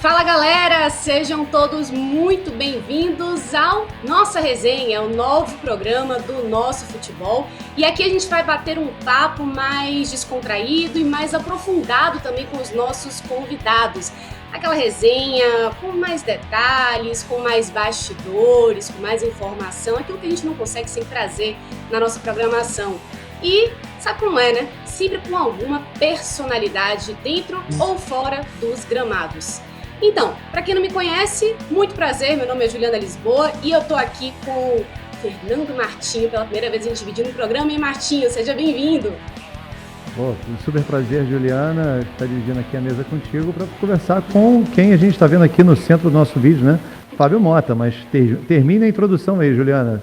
Fala galera, sejam todos muito bem-vindos ao Nossa Resenha, o novo programa do nosso futebol. E aqui a gente vai bater um papo mais descontraído e mais aprofundado também com os nossos convidados. Aquela resenha com mais detalhes, com mais bastidores, com mais informação, aquilo que a gente não consegue sempre trazer na nossa programação. E sabe como é, né? Sempre com alguma personalidade dentro ou fora dos gramados. Então, para quem não me conhece, muito prazer, meu nome é Juliana Lisboa e eu tô aqui com Fernando Martinho, pela primeira vez a gente dividindo o programa. E Martinho, seja bem-vindo! Super prazer, Juliana, estar dividindo aqui a mesa contigo para conversar com quem a gente está vendo aqui no centro do nosso vídeo, né? Fábio Mota, mas termine a introdução aí, Juliana.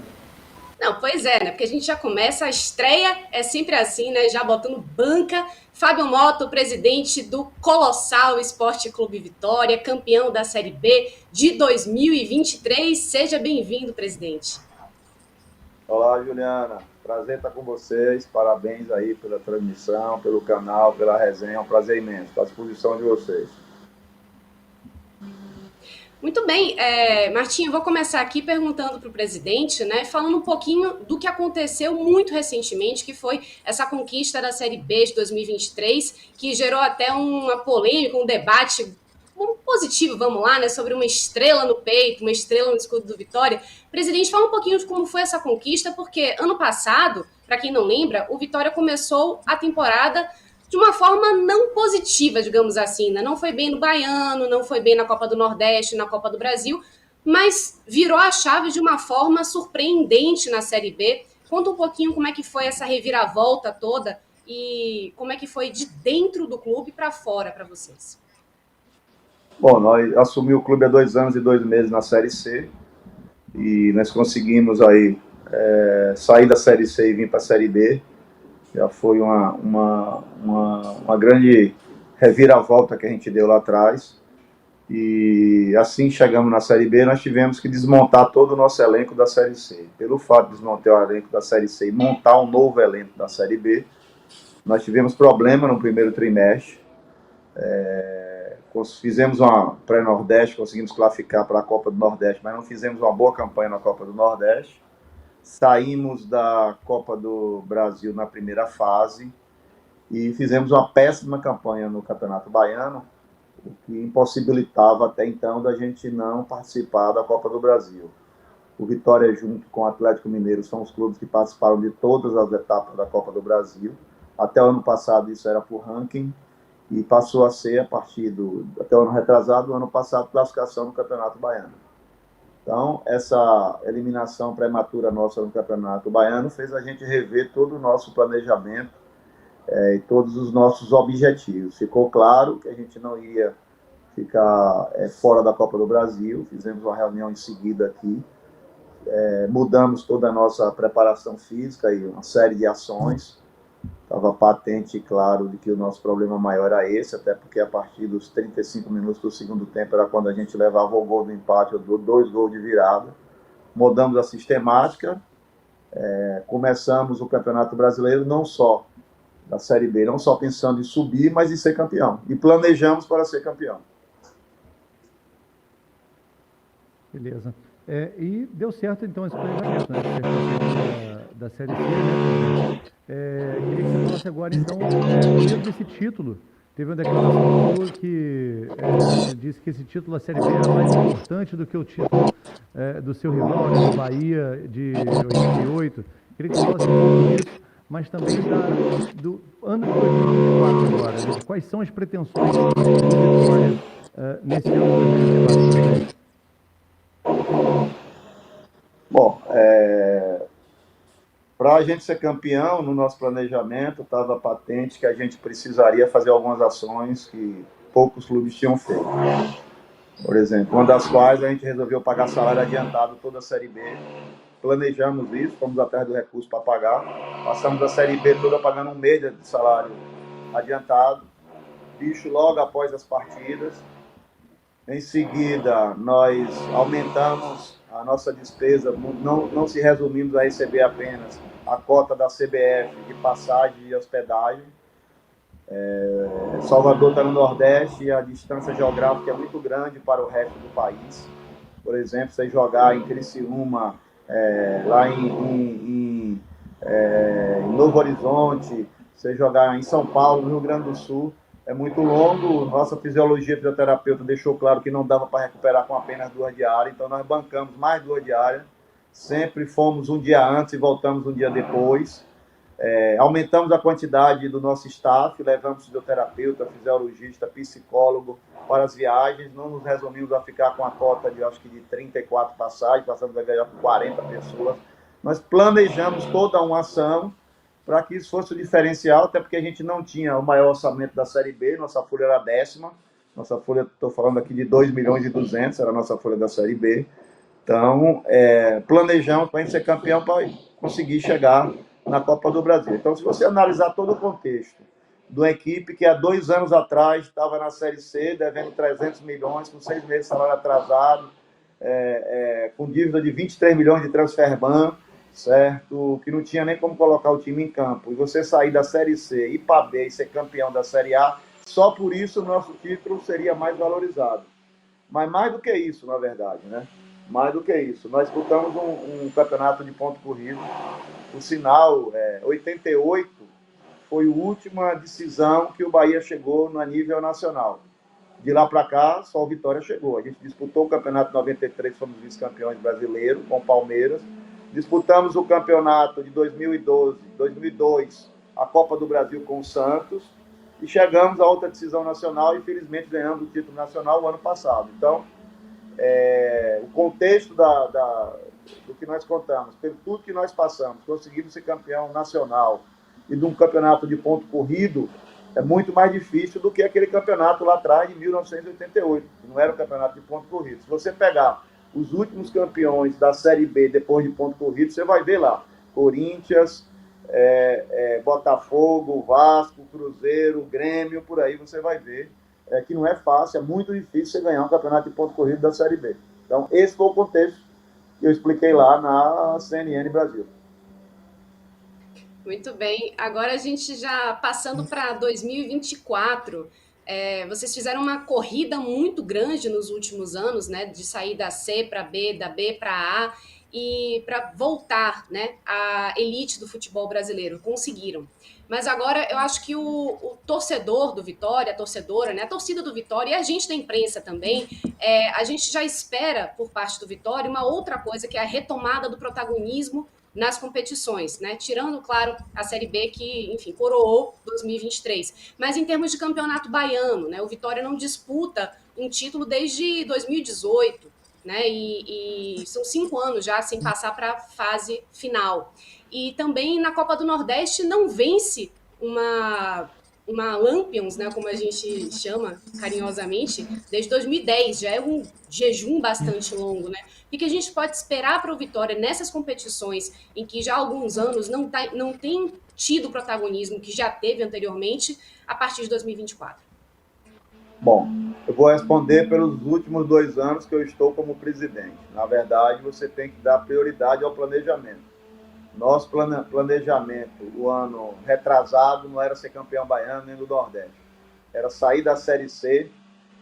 Não, pois é, né? Porque a gente já começa, a estreia é sempre assim, né? Já botando banca. Fábio Mota, o presidente do Colossal Esporte Clube Vitória, campeão da Série B de 2023. Seja bem-vindo, presidente. Olá, Juliana. Prazer estar com vocês. Parabéns aí pela transmissão, pelo canal, pela resenha. É um prazer imenso. Estou à disposição de vocês. Muito bem, Martinho, eu vou começar aqui perguntando para o presidente, né, falando um pouquinho do que aconteceu muito recentemente, que foi essa conquista da Série B de 2023, que gerou até uma polêmica, um debate positivo, vamos lá, né, sobre uma estrela no peito, uma estrela no escudo do Vitória. Presidente, fala um pouquinho de como foi essa conquista, porque ano passado, para quem não lembra, o Vitória começou a temporada de uma forma não positiva, digamos assim, né? Não foi bem no Baiano, não foi bem na Copa do Nordeste, na Copa do Brasil, mas virou a chave de uma forma surpreendente na Série B. Conta um pouquinho como é que foi essa reviravolta toda e como é que foi de dentro do clube para fora para vocês. Bom, nós assumimos o clube há 2 anos e 2 meses na Série C e nós conseguimos aí sair da Série C e vir para a Série B. Já foi uma grande reviravolta que a gente deu lá atrás. E assim chegamos na Série B, nós tivemos que desmontar todo o nosso elenco da Série C. Pelo fato de desmontar o elenco da Série C e montar um novo elenco da Série B, nós tivemos problema no primeiro trimestre. Fizemos uma pré-Nordeste, conseguimos classificar para a Copa do Nordeste, mas não fizemos uma boa campanha na Copa do Nordeste. Saímos da Copa do Brasil na primeira fase e fizemos uma péssima campanha no Campeonato Baiano, o que impossibilitava até então da gente não participar da Copa do Brasil. O Vitória, junto com o Atlético Mineiro, são os clubes que participaram de todas as etapas da Copa do Brasil. Até o ano passado isso era por ranking e passou a ser, até o ano retrasado, o ano passado, classificação no Campeonato Baiano. Então, essa eliminação prematura nossa no Campeonato Baiano fez a gente rever todo o nosso planejamento e todos os nossos objetivos. Ficou claro que a gente não ia ficar fora da Copa do Brasil, fizemos uma reunião em seguida aqui, mudamos toda a nossa preparação física e uma série de ações. Estava patente e claro de que o nosso problema maior era esse, até porque a partir dos 35 minutos do segundo tempo era quando a gente levava o gol do empate ou 2 gols de virada. Mudamos a sistemática, começamos o Campeonato Brasileiro não só da Série B, não só pensando em subir, mas em ser campeão. E planejamos para ser campeão. Beleza. E deu certo então esse planejamento, né? Da Série C, né? Queria que você falasse agora, então, dentro desse título. Teve uma declaração sua que disse que esse título da Série B era mais importante do que o título do seu rival, né, do Bahia, de 88. Queria que você falasse um pouco disso, mas também do ano de 2024 agora. Né? Quais são as pretensões do Vitória nesse ano de 2024? Bom, para a gente ser campeão, no nosso planejamento, estava patente que a gente precisaria fazer algumas ações que poucos clubes tinham feito. Por exemplo, uma das quais a gente resolveu pagar salário adiantado toda a Série B. Planejamos isso, fomos atrás do recurso para pagar. Passamos a Série B toda pagando 1 mês de salário adiantado. Isso logo após as partidas. Em seguida, nós aumentamos a nossa despesa, não se resumimos a receber apenas a cota da CBF de passagem e hospedagem. Salvador está no Nordeste e a distância geográfica é muito grande para o resto do país. Por exemplo, você jogar em Criciúma, lá em Novo Horizonte, você jogar em São Paulo, no Rio Grande do Sul, é muito longo. Nossa fisiologia fisioterapeuta deixou claro que não dava para recuperar com apenas 2 diárias, então nós bancamos mais 2 diárias. Sempre fomos um dia antes e voltamos um dia depois. Aumentamos a quantidade do nosso staff, levamos fisioterapeuta, fisiologista, psicólogo para as viagens. Não nos resumimos a ficar com a cota de, acho que de 34 passagens, passamos a viajar com 40 pessoas. Nós planejamos toda uma ação para que isso fosse o diferencial, até porque a gente não tinha o maior orçamento da Série B, nossa folha era a 10ª, nossa folha, estou falando aqui de 2.200.000, era a nossa folha da Série B. Então, planejamos para a gente ser campeão para conseguir chegar na Copa do Brasil. Então, se você analisar todo o contexto de uma equipe que há 2 anos atrás estava na Série C, devendo 300 milhões, com 6 meses de salário atrasado, com dívida de 23 milhões de transferban, certo? Que não tinha nem como colocar o time em campo. E você sair da Série C, ir para B e ser campeão da Série A, só por isso o nosso título seria mais valorizado. Mas mais do que isso, na verdade, né? Mais do que isso. Nós disputamos um campeonato de ponto corrido. O sinal, 88 foi a última decisão que o Bahia chegou no nível nacional. De lá para cá, só o Vitória chegou. A gente disputou o campeonato de 93, fomos vice-campeões brasileiros com o Palmeiras. Disputamos o campeonato de 2012, 2002, a Copa do Brasil com o Santos. E chegamos à outra decisão nacional e, infelizmente, ganhamos o título nacional o ano passado. Então, o contexto do que nós contamos, pelo tudo que nós passamos, conseguimos ser campeão nacional e de um campeonato de ponto corrido, é muito mais difícil do que aquele campeonato lá atrás de 1988, que não era um campeonato de ponto corrido. Se você pegar os últimos campeões da Série B depois de ponto corrido, você vai ver lá Corinthians, Botafogo, Vasco, Cruzeiro, Grêmio, por aí você vai ver que não é fácil, é muito difícil você ganhar um campeonato de ponto corrido da Série B. Então, esse foi o contexto que eu expliquei lá na CNN Brasil. Muito bem. Agora a gente já passando para 2024, vocês fizeram uma corrida muito grande nos últimos anos, né? De sair da C para B, da B para A e para voltar, né, à elite do futebol brasileiro. Conseguiram. Mas agora eu acho que o torcedor do Vitória, a torcedora, né, a torcida do Vitória e a gente da imprensa também, a gente já espera por parte do Vitória uma outra coisa, que é a retomada do protagonismo nas competições, né? Tirando, claro, a Série B que, enfim, coroou 2023. Mas em termos de campeonato baiano, né? O Vitória não disputa um título desde 2018, né? E são 5 anos já sem passar para a fase final. E também na Copa do Nordeste não vence uma Lampions, né, como a gente chama carinhosamente, desde 2010. Já é um jejum bastante longo, né? O que a gente pode esperar para o Vitória nessas competições em que já há alguns anos não tem tido o protagonismo que já teve anteriormente a partir de 2024? Bom, eu vou responder pelos últimos 2 anos que eu estou como presidente. Na verdade, você tem que dar prioridade ao planejamento. Nosso planejamento, o ano retrasado, não era ser campeão baiano nem do Nordeste. Era sair da Série C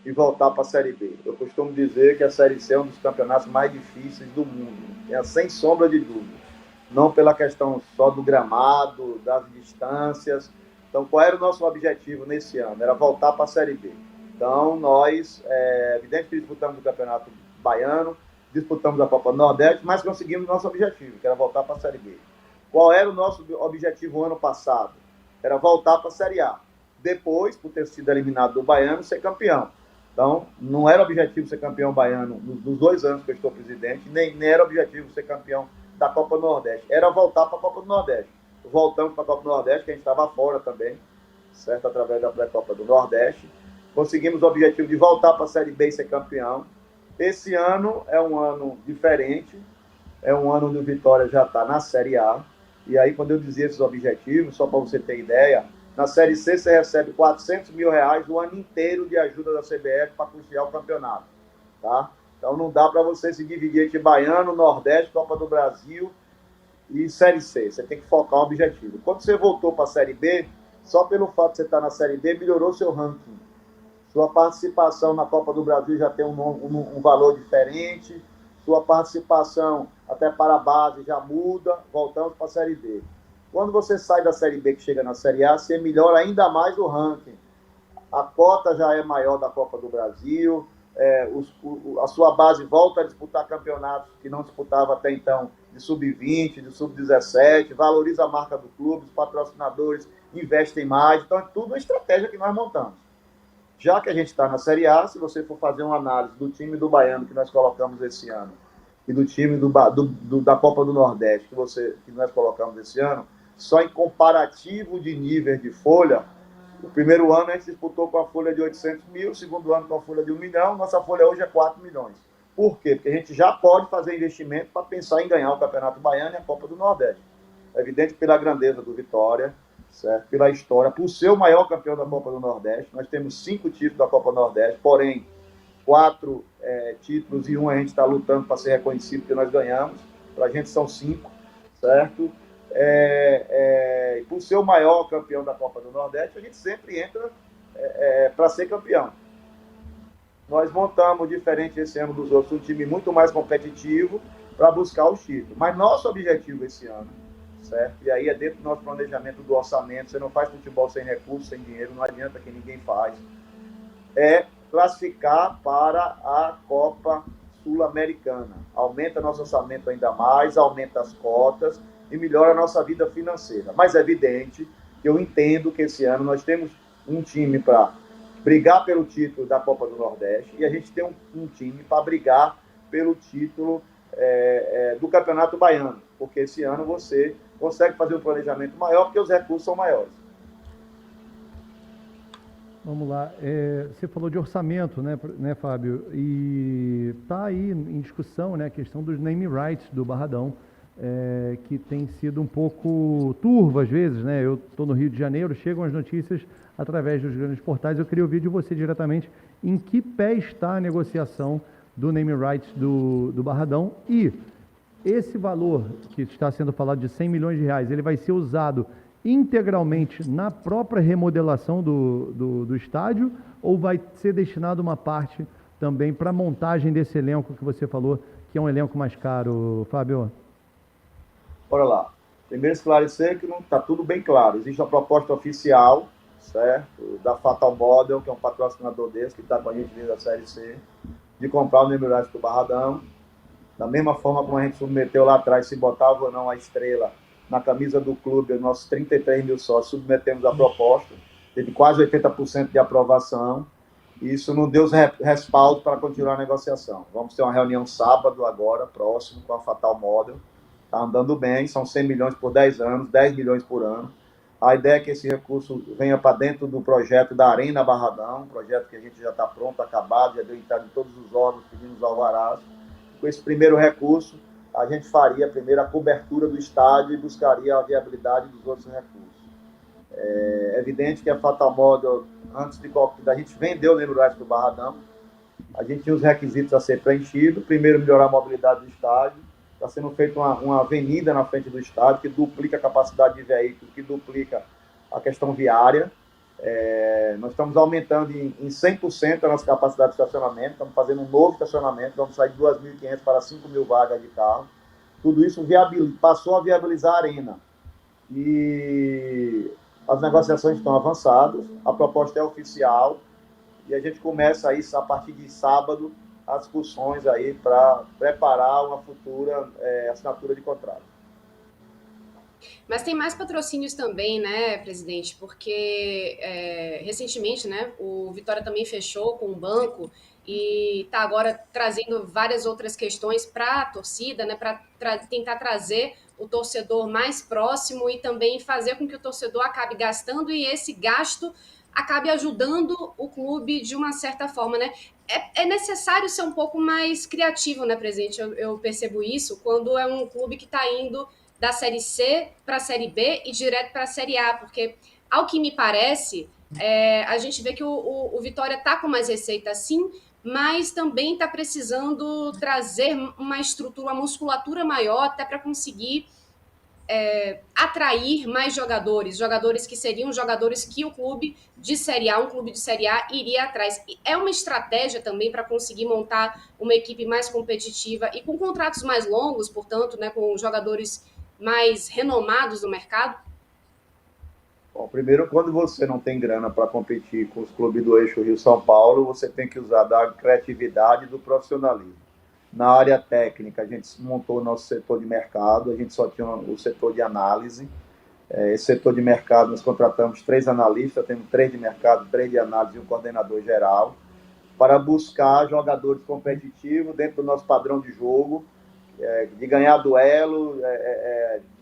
e voltar para a Série B. Eu costumo dizer que a Série C é um dos campeonatos mais difíceis do mundo, sem sombra de dúvida. Não pela questão só do gramado, das distâncias. Então, qual era o nosso objetivo nesse ano? Era voltar para a Série B. Então, nós, evidente que disputamos o Campeonato Baiano, disputamos a Copa do Nordeste, mas conseguimos o nosso objetivo, que era voltar para a Série B. Qual era o nosso objetivo ano passado? Era voltar para a Série A. Depois, por ter sido eliminado do Baiano, ser campeão. Então, não era objetivo ser campeão baiano nos 2 anos que eu estou presidente, nem era objetivo ser campeão da Copa do Nordeste. Era voltar para a Copa do Nordeste. Voltamos para a Copa do Nordeste, que a gente estava fora também, certo? Através da pré-Copa do Nordeste. Conseguimos o objetivo de voltar para a Série B e ser campeão. Esse ano é um ano diferente, é um ano onde o Vitória já está na Série A. E aí, quando eu dizia esses objetivos, só para você ter ideia, na Série C você recebe R$400 mil o ano inteiro de ajuda da CBF para custear o campeonato. Tá? Então não dá para você se dividir entre Baiano, Nordeste, Copa do Brasil e Série C. Você tem que focar um objetivo. Quando você voltou para a Série B, só pelo fato de você estar na Série B, melhorou seu ranking. Sua participação na Copa do Brasil já tem um valor diferente, sua participação até para a base já muda, voltamos para a Série B. Quando você sai da Série B que chega na Série A, você melhora ainda mais o ranking. A cota já é maior da Copa do Brasil, a sua base volta a disputar campeonatos que não disputava até então, de sub-20, de sub-17, valoriza a marca do clube, os patrocinadores investem mais, então é tudo uma estratégia que nós montamos. Já que a gente está na Série A, se você for fazer uma análise do time do Baiano que nós colocamos esse ano e do time da Copa do Nordeste que nós colocamos esse ano, só em comparativo de nível de folha, o primeiro ano a gente disputou com a folha de 800 mil, o segundo ano com a folha de 1 milhão, nossa folha hoje é 4 milhões. Por quê? Porque a gente já pode fazer investimento para pensar em ganhar o Campeonato Baiano e a Copa do Nordeste. É evidente pela grandeza do Vitória, certo? Pela história, por ser o maior campeão da Copa do Nordeste. Nós temos 5 títulos da Copa do Nordeste, porém 4 títulos e 1 a gente está lutando para ser reconhecido porque nós ganhamos. Para a gente são 5, certo? Por ser o maior campeão da Copa do Nordeste, a gente sempre entra para ser campeão. Nós montamos, diferente esse ano dos outros, um time muito mais competitivo para buscar os títulos. Mas nosso objetivo esse ano, certo? E aí é dentro do nosso planejamento do orçamento, você não faz futebol sem recursos, sem dinheiro, não adianta que ninguém faz, é classificar para a Copa Sul-Americana. Aumenta nosso orçamento ainda mais, aumenta as cotas e melhora a nossa vida financeira. Mas é evidente que eu entendo que esse ano nós temos um time para brigar pelo título da Copa do Nordeste e a gente tem um time para brigar pelo título do Campeonato Baiano, porque esse ano você consegue fazer um planejamento maior porque os recursos são maiores. Vamos lá. Você falou de orçamento, né, Fábio? E está aí em discussão, né, a questão dos name rights do Barradão, que tem sido um pouco turva às vezes, né? Eu estou no Rio de Janeiro, chegam as notícias através dos grandes portais. Eu queria ouvir de você diretamente em que pé está a negociação do name rights do Barradão e esse valor que está sendo falado de 100 milhões de reais, ele vai ser usado integralmente na própria remodelação do estádio ou vai ser destinado uma parte também para a montagem desse elenco que você falou, que é um elenco mais caro, Fábio? Bora lá. Primeiro esclarecer que não está tudo bem claro. Existe uma proposta oficial, certo, da Fatal Model, que é um patrocinador desse, que está com a gente desde a Série C, de comprar o name rights do Barradão. Da mesma forma como a gente submeteu lá atrás, se botava ou não a estrela na camisa do clube, os nossos 33 mil sócios, submetemos a proposta, teve quase 80% de aprovação, e isso não deu respaldo para continuar a negociação. Vamos ter uma reunião sábado agora, próximo, com a Fatal Model, está andando bem, são 100 milhões por 10 anos, 10 milhões por ano. A ideia é que esse recurso venha para dentro do projeto da Arena Barradão, um projeto que a gente já está pronto, acabado, já deu entrada em todos os órgãos, pedimos alvarás. Com esse primeiro recurso, a gente faria primeiro a cobertura do estádio e buscaria a viabilidade dos outros recursos. É evidente que a Fatal Model, antes da gente vender o name rights do Barradão, a gente tinha os requisitos a ser preenchidos. Primeiro, melhorar a mobilidade do estádio. Está sendo feita uma avenida na frente do estádio que duplica a capacidade de veículos, que duplica a questão viária. Nós estamos aumentando em 100% a nossa capacidade de estacionamento, estamos fazendo um novo estacionamento, vamos sair de 2.500 para 5.000 vagas de carro. Tudo isso passou a viabilizar a arena. E as negociações estão avançadas, a proposta é oficial e a gente começa aí, a partir de sábado, as discussões aí para preparar uma futura assinatura de contrato. Mas tem mais patrocínios também, né, presidente? Porque recentemente, né, o Vitória também fechou com um banco e está agora trazendo várias outras questões para a torcida, né, para tentar trazer o torcedor mais próximo e também fazer com que o torcedor acabe gastando e esse gasto acabe ajudando o clube de uma certa forma, né? É necessário ser um pouco mais criativo, né, presidente? Eu percebo isso quando é um clube que está indo da Série C para a Série B e direto para a Série A, porque, ao que me parece, a gente vê que o Vitória está com mais receita, sim, mas também está precisando trazer uma estrutura, uma musculatura maior, até para conseguir atrair mais jogadores que seriam jogadores que o clube de Série A, um clube de Série A, iria atrás. É uma estratégia também para conseguir montar uma equipe mais competitiva e com contratos mais longos, portanto, né, com jogadores mais renomados no mercado? Bom, primeiro, quando você não tem grana para competir com os clubes do eixo Rio-São Paulo, você tem que usar da criatividade e do profissionalismo. Na área técnica, a gente montou o nosso setor de mercado, a gente só tinha o setor de análise. Esse setor de mercado, nós contratamos 3 analistas, temos 3 de mercado, 3 de análise e um coordenador geral, para buscar jogadores competitivos dentro do nosso padrão de jogo, de ganhar duelo,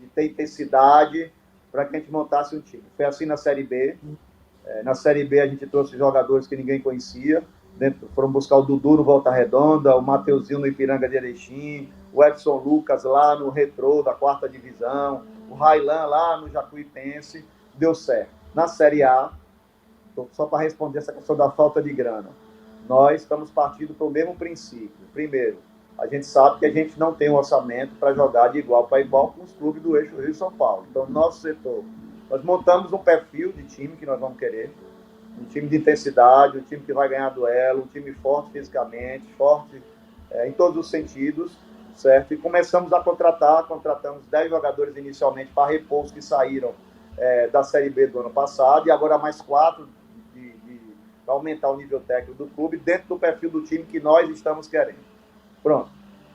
de ter intensidade, para que a gente montasse um time. Foi assim na Série B. Na Série B a gente trouxe jogadores que ninguém conhecia, foram buscar o Dudu no Volta Redonda, o Mateuzinho no Ipiranga de Erechim, o Edson Lucas lá no Retrô da 4ª divisão, o Railan lá no Jacuipense, deu certo. Na Série A, só para responder essa questão da falta de grana, nós estamos partindo para o mesmo princípio. Primeiro, a gente sabe que a gente não tem um orçamento para jogar de igual para igual com os clubes do eixo Rio-São Paulo. Então, nosso setor, nós montamos um perfil de time que nós vamos querer, um time de intensidade, um time que vai ganhar duelo, um time forte fisicamente, forte em todos os sentidos, certo? E começamos a contratamos 10 jogadores inicialmente para repor os que saíram da Série B do ano passado, e agora mais 4 para aumentar o nível técnico do clube dentro do perfil do time que nós estamos querendo. Pronto.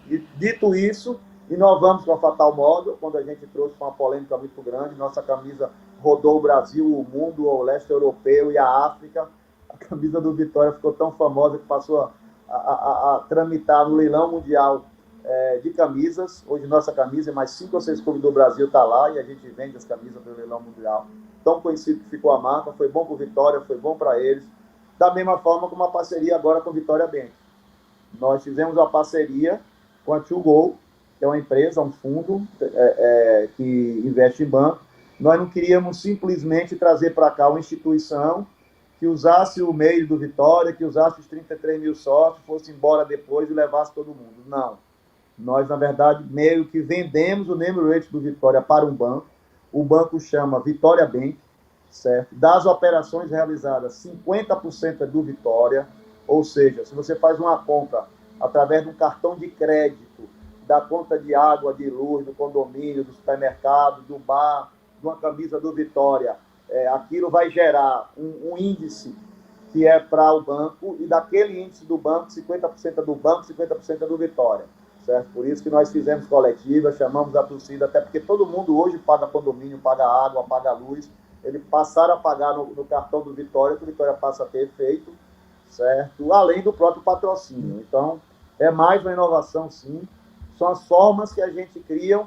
E, dito isso, inovamos com a Fatal Model, quando a gente trouxe uma polêmica muito grande. Nossa camisa rodou o Brasil, o mundo, o leste europeu e a África. A camisa do Vitória ficou tão famosa que passou a tramitar no leilão mundial de camisas. Hoje nossa camisa, mais 5 ou 6 clubes do Brasil está lá e a gente vende as camisas pelo leilão mundial. Tão conhecido que ficou a marca, foi bom para o Vitória, foi bom para eles. Da mesma forma como uma parceria agora com o Vitória Bank. Nós fizemos uma parceria com a 2Go, que é uma empresa, um fundo que investe em banco. Nós não queríamos simplesmente trazer para cá uma instituição que usasse o meio do Vitória, que usasse os 33 mil sócios, fosse embora depois e levasse todo mundo. Não. Nós, na verdade, meio que vendemos o name rate do Vitória para um banco. O banco chama Vitória Bank, certo? Das operações realizadas, 50% é do Vitória. Ou seja, se você faz uma compra através de um cartão de crédito, da conta de água, de luz, do condomínio, do supermercado, do bar, de uma camisa do Vitória, aquilo vai gerar um índice que é para o banco, e daquele índice do banco, 50% é do banco, 50% é do Vitória. Certo? Por isso que nós fizemos coletiva, chamamos a torcida, até porque todo mundo hoje paga condomínio, paga água, paga luz. Eles passaram a pagar no cartão do Vitória, que o Vitória passa a ter efeito, certo? Além do próprio patrocínio. Então, é mais uma inovação, sim. São as formas que a gente cria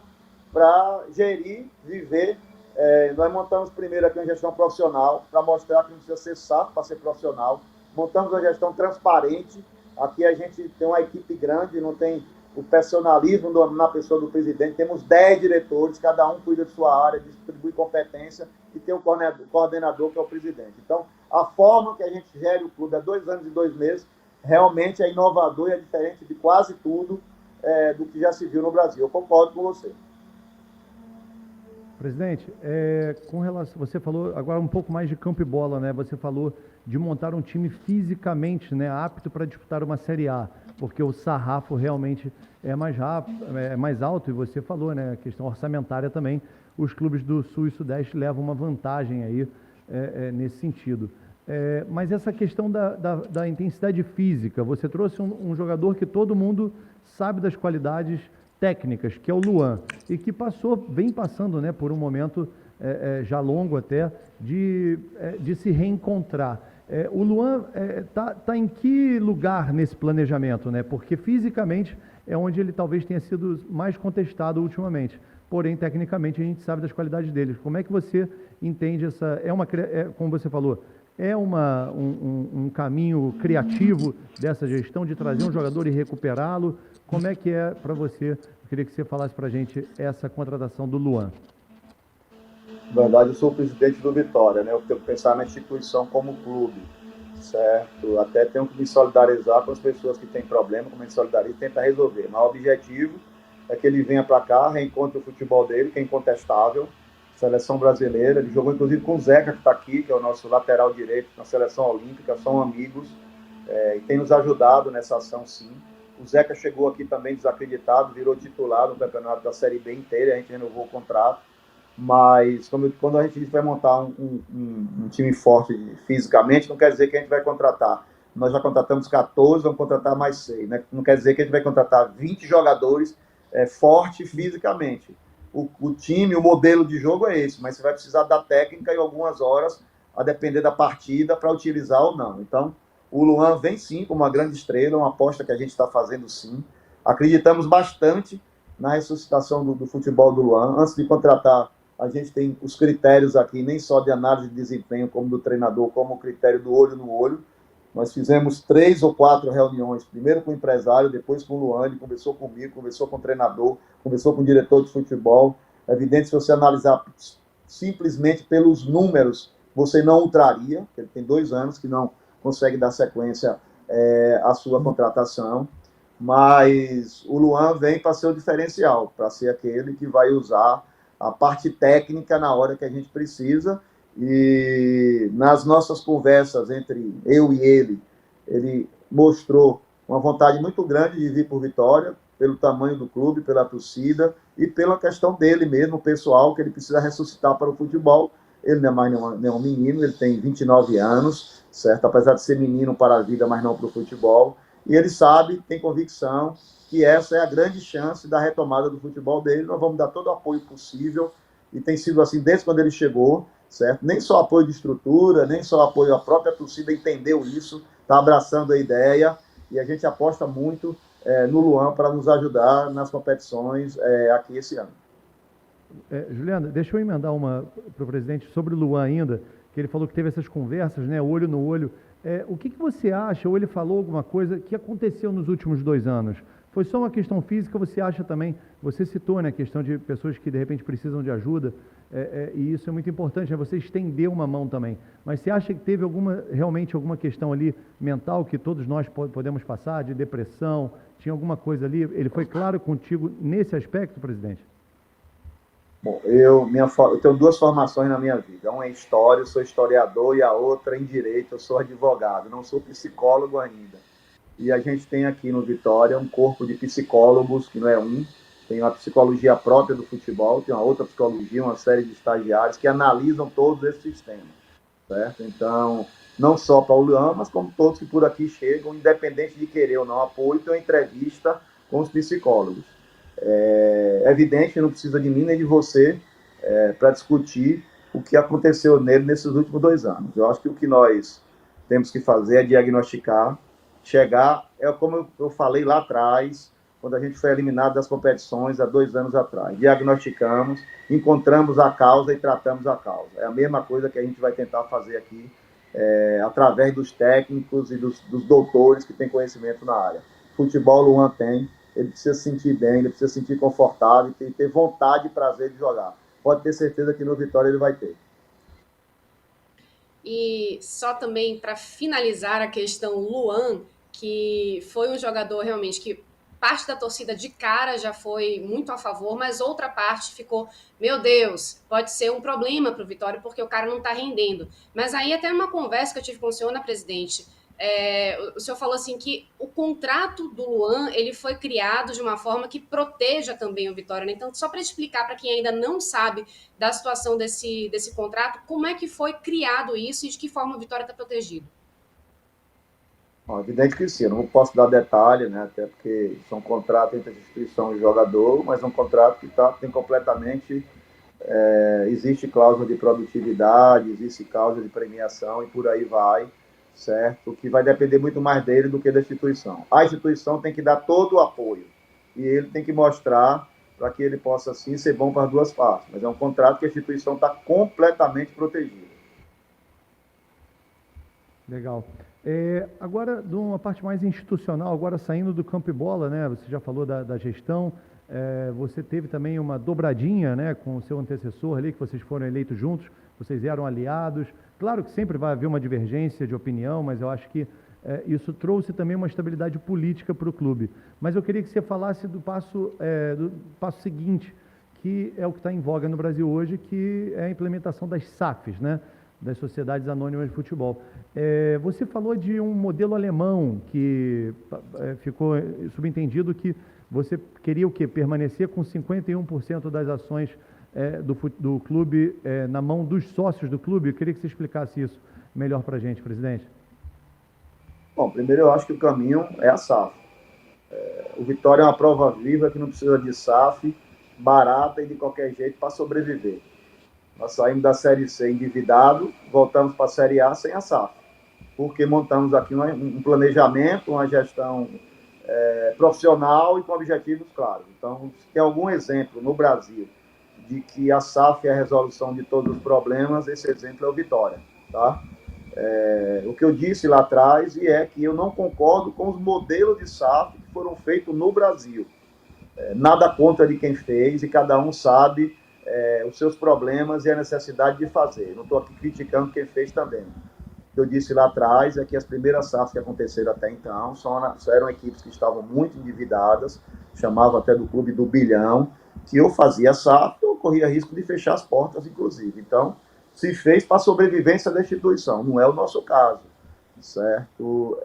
para gerir, viver. Nós montamos primeiro aqui uma gestão profissional, para mostrar que não precisa ser sapo para ser profissional. Montamos uma gestão transparente. Aqui a gente tem uma equipe grande, não tem o personalismo na pessoa do presidente. Temos 10 diretores, cada um cuida de sua área, distribui competência, e tem o coordenador, que é o presidente. Então, a forma que a gente gere o clube há 2 anos e 2 meses realmente é inovador e é diferente de quase tudo do que já se viu no Brasil. Eu concordo com você. Presidente, com relação, você falou agora um pouco mais de campo e bola, né? Você falou de montar um time fisicamente, né, apto para disputar uma Série A, porque o sarrafo realmente é mais rápido, é mais alto, e você falou, né, a questão orçamentária também. Os clubes do Sul e Sudeste levam uma vantagem aí nesse sentido. Mas essa questão da intensidade física, você trouxe um jogador que todo mundo sabe das qualidades técnicas, que é o Luan, e que vem passando, né, por um momento já longo até, de se reencontrar. O Luan tá em que lugar nesse planejamento, né? Porque fisicamente é onde ele talvez tenha sido mais contestado ultimamente. Porém, tecnicamente, a gente sabe das qualidades dele. Como é que você entende essa... como você falou, um caminho criativo dessa gestão de trazer um jogador e recuperá-lo? Como é que é para você? Eu queria que você falasse para a gente essa contratação do Luan. Na verdade, eu sou o presidente do Vitória, né? Eu tenho que pensar na instituição como clube, certo? Até tenho que me solidarizar com as pessoas que têm problema, como a gente solidariza e tenta resolver. Mas o objetivo é que ele venha para cá, reencontre o futebol dele, que é incontestável, seleção brasileira. Ele jogou inclusive com o Zeca, que está aqui, que é o nosso lateral direito na seleção olímpica, são amigos, e tem nos ajudado nessa ação, sim. O Zeca chegou aqui também desacreditado, virou titular no campeonato da Série B inteira, a gente renovou o contrato. Mas quando a gente vai montar um time forte fisicamente, não quer dizer que a gente vai contratar. Nós já contratamos 14, vamos contratar mais 6. Né? Não quer dizer que a gente vai contratar 20 jogadores fortes fisicamente. O time, o modelo de jogo é esse, mas você vai precisar da técnica em algumas horas, a depender da partida, para utilizar ou não. Então, o Luan vem sim como uma grande estrela, uma aposta que a gente está fazendo sim. Acreditamos bastante na ressuscitação do futebol do Luan. Antes de contratar, a gente tem os critérios aqui, nem só de análise de desempenho, como do treinador, como o critério do olho no olho. Nós fizemos 3 ou 4 reuniões, primeiro com o empresário, depois com o Luan, ele conversou comigo, conversou com o treinador, conversou com o diretor de futebol. É evidente, se você analisar simplesmente pelos números, você não o traria, ele tem 2 anos que não consegue dar sequência à sua contratação, mas o Luan vem para ser o diferencial, para ser aquele que vai usar a parte técnica na hora que a gente precisa. E nas nossas conversas entre eu e ele mostrou uma vontade muito grande de vir por Vitória, pelo tamanho do clube, pela torcida e pela questão dele mesmo, pessoal, que ele precisa ressuscitar para o futebol. Ele não é mais nenhum menino, ele tem 29 anos, certo? Apesar de ser menino para a vida, mas não para o futebol. E ele sabe, tem convicção, que essa é a grande chance da retomada do futebol dele. Nós vamos dar todo o apoio possível, e tem sido assim desde quando ele chegou, certo? Nem só apoio de estrutura, nem só apoio à própria torcida entendeu isso, está abraçando a ideia, e a gente aposta muito no Luan para nos ajudar nas competições aqui esse ano. Juliana, deixa eu emendar uma para o presidente sobre o Luan ainda, que ele falou que teve essas conversas, né, olho no olho. O que você acha, ou ele falou alguma coisa que aconteceu nos últimos 2 anos? Foi só uma questão física, você acha também, você citou, né, a questão de pessoas que de repente precisam de ajuda, e isso é muito importante, né, você estender uma mão também, mas você acha que teve realmente alguma questão ali mental que todos nós podemos passar, de depressão, tinha alguma coisa ali? Ele foi claro contigo nesse aspecto, presidente? Bom, eu tenho 2 formações na minha vida. Uma é história, eu sou historiador, e a outra em direito, eu sou advogado, não sou psicólogo ainda. E a gente tem aqui no Vitória um corpo de psicólogos, que não é um, tem uma psicologia própria do futebol, tem uma outra psicologia, uma série de estagiários que analisam todos esses sistemas, certo? Então, não só para o Luan, mas como todos que por aqui chegam, independente de querer ou não apoio, tem uma entrevista com os psicólogos. É evidente, não precisa de mim nem de você para discutir o que aconteceu nele nesses últimos 2 anos. Eu acho que o que nós temos que fazer é diagnosticar, chegar, como eu falei lá atrás, quando a gente foi eliminado das competições há 2 anos atrás. Diagnosticamos, encontramos a causa e tratamos a causa. É a mesma coisa que a gente vai tentar fazer aqui, através dos técnicos e dos doutores que têm conhecimento na área. Futebol, o Luan tem, ele precisa se sentir bem, ele precisa se sentir confortável, e ter vontade e prazer de jogar. Pode ter certeza que no Vitória ele vai ter. E só também para finalizar a questão Luan, que foi um jogador realmente que parte da torcida de cara já foi muito a favor, mas outra parte ficou, meu Deus, pode ser um problema para o Vitória porque o cara não está rendendo. Mas aí até numa conversa que eu tive com o senhor, na presidente, o senhor falou assim que o contrato do Luan ele foi criado de uma forma que proteja também o Vitória, né? Então, só para explicar para quem ainda não sabe da situação desse contrato, como é que foi criado isso e de que forma o Vitória está protegido? Bom, evidente que sim, eu não posso dar detalhe, né, até porque são contratos entre a instituição e o jogador, mas é um contrato que tem completamente, existe cláusula de produtividade, existe cláusula de premiação e por aí vai, certo? Que vai depender muito mais dele do que da instituição. A instituição tem que dar todo o apoio e ele tem que mostrar para que ele possa, sim, ser bom para as 2 partes, mas é um contrato que a instituição está completamente protegida. Legal. Agora, de uma parte mais institucional, agora saindo do campo e bola, né? Você já falou da gestão, você teve também uma dobradinha, né, com o seu antecessor ali, que vocês foram eleitos juntos, vocês eram aliados. Claro que sempre vai haver uma divergência de opinião, mas eu acho que isso trouxe também uma estabilidade política para o clube. Mas eu queria que você falasse do passo seguinte, que é o que está em voga no Brasil hoje, que é a implementação das SAFs, né? Das Sociedades Anônimas de Futebol. Você falou de um modelo alemão que ficou subentendido que você queria o quê? Permanecer com 51% das ações do clube na mão dos sócios do clube. Eu queria que você explicasse isso melhor para a gente, presidente. Bom, primeiro eu acho que o caminho é a SAF. O Vitória é uma prova viva que não precisa de SAF barata e de qualquer jeito para sobreviver. Nós saímos da Série C endividado, voltamos para a Série A sem a SAF, porque montamos aqui um planejamento, uma gestão profissional e com objetivos claros. Então, se tem algum exemplo no Brasil de que a SAF é a resolução de todos os problemas, esse exemplo é o Vitória. Tá? O que eu disse lá atrás é que eu não concordo com os modelos de SAF que foram feitos no Brasil. Nada contra de quem fez e cada um sabe os seus problemas e a necessidade de fazer. Não estou aqui criticando quem fez também. O que eu disse lá atrás é que as primeiras SAFs que aconteceram até então só eram equipes que estavam muito endividadas, chamava até do clube do bilhão, que eu fazia SAF, eu corria risco de fechar as portas, inclusive. Então, se fez para a sobrevivência da instituição, não é o nosso caso, certo?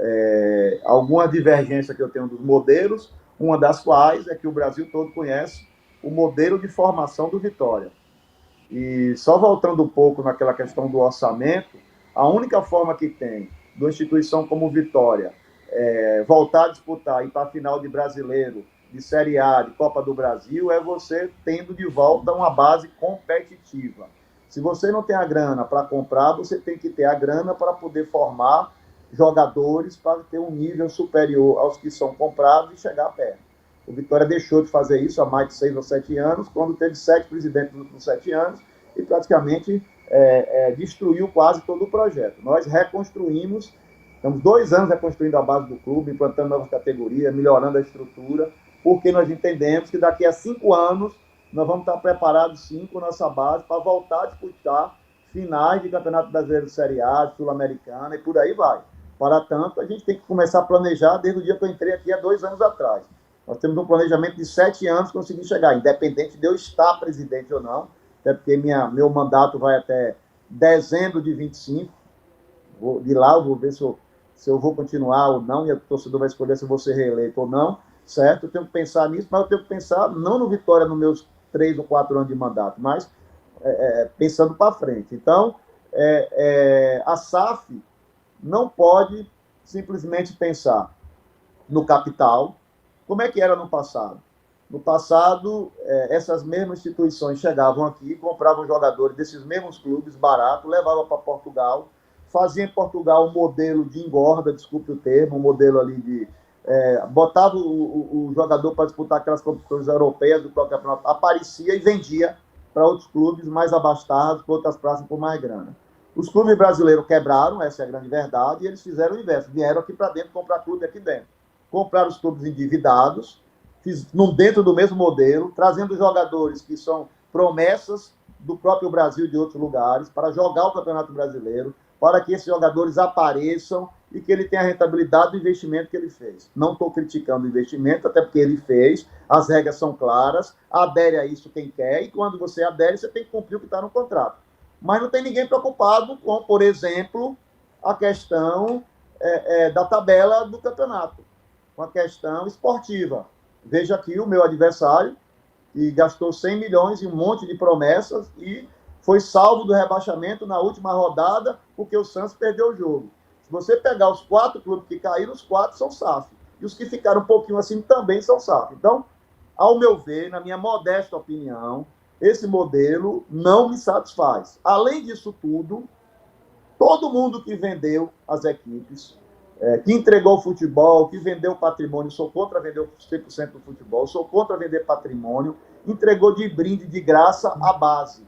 Alguma divergência que eu tenho dos modelos, uma das quais é que o Brasil todo conhece o modelo de formação do Vitória. E só voltando um pouco naquela questão do orçamento, a única forma que tem de uma instituição como Vitória voltar a disputar e ir para a final de Brasileiro, de Série A, de Copa do Brasil, é você tendo de volta uma base competitiva. Se você não tem a grana para comprar, você tem que ter a grana para poder formar jogadores para ter um nível superior aos que são comprados e chegar perto. O Vitória deixou de fazer isso há mais de 6 ou 7 anos, quando teve 7 presidentes nos últimos 7 anos e praticamente destruiu quase todo o projeto. Nós reconstruímos, estamos 2 anos reconstruindo a base do clube, implantando novas categorias, melhorando a estrutura, porque nós entendemos que daqui a 5 anos nós vamos estar preparados sim com nossa base para voltar a disputar finais de Campeonato Brasileiro de Série A, de Sul-Americana e por aí vai. Para tanto, a gente tem que começar a planejar desde o dia que eu entrei aqui há 2 anos atrás. Nós temos um planejamento de 7 anos para conseguir chegar, independente de eu estar presidente ou não, até porque meu mandato vai até dezembro de 25. De lá eu vou ver se eu vou continuar ou não, e o torcedor vai escolher se eu vou ser reeleito ou não, certo? Eu tenho que pensar nisso, mas eu tenho que pensar não no Vitória nos meus 3 ou 4 anos de mandato, mas pensando para frente. Então, a SAF não pode simplesmente pensar no capital. Como é que era no passado? No passado, essas mesmas instituições chegavam aqui, compravam jogadores desses mesmos clubes barato, levavam para Portugal, faziam em Portugal um modelo de engorda, desculpe o termo, um modelo ali de... botava o jogador para disputar aquelas competições europeias do próprio campeonato, aparecia e vendia para outros clubes mais abastados, para outras praças com mais grana. Os clubes brasileiros quebraram, essa é a grande verdade, e eles fizeram o inverso, vieram aqui para dentro comprar clube aqui dentro. Compraram os clubes endividados, dentro do mesmo modelo, trazendo jogadores que são promessas do próprio Brasil e de outros lugares, para jogar o Campeonato Brasileiro, para que esses jogadores apareçam e que ele tenha a rentabilidade do investimento que ele fez. Não estou criticando o investimento, até porque ele fez, as regras são claras, adere a isso quem quer, e quando você adere, você tem que cumprir o que está no contrato. Mas não tem ninguém preocupado com, por exemplo, a questão da tabela do campeonato, com a questão esportiva. Veja aqui o meu adversário, que gastou 100 milhões em um monte de promessas e foi salvo do rebaixamento na última rodada porque o Santos perdeu o jogo. Se você pegar os 4 clubes que caíram, os 4 são SAF. E os que ficaram um pouquinho assim também são SAF. Então, ao meu ver, na minha modesta opinião, esse modelo não me satisfaz. Além disso tudo, todo mundo que vendeu as equipes, que entregou o futebol, que vendeu patrimônio, sou contra vender 100% do futebol, sou contra vender patrimônio, entregou de brinde, de graça, a base.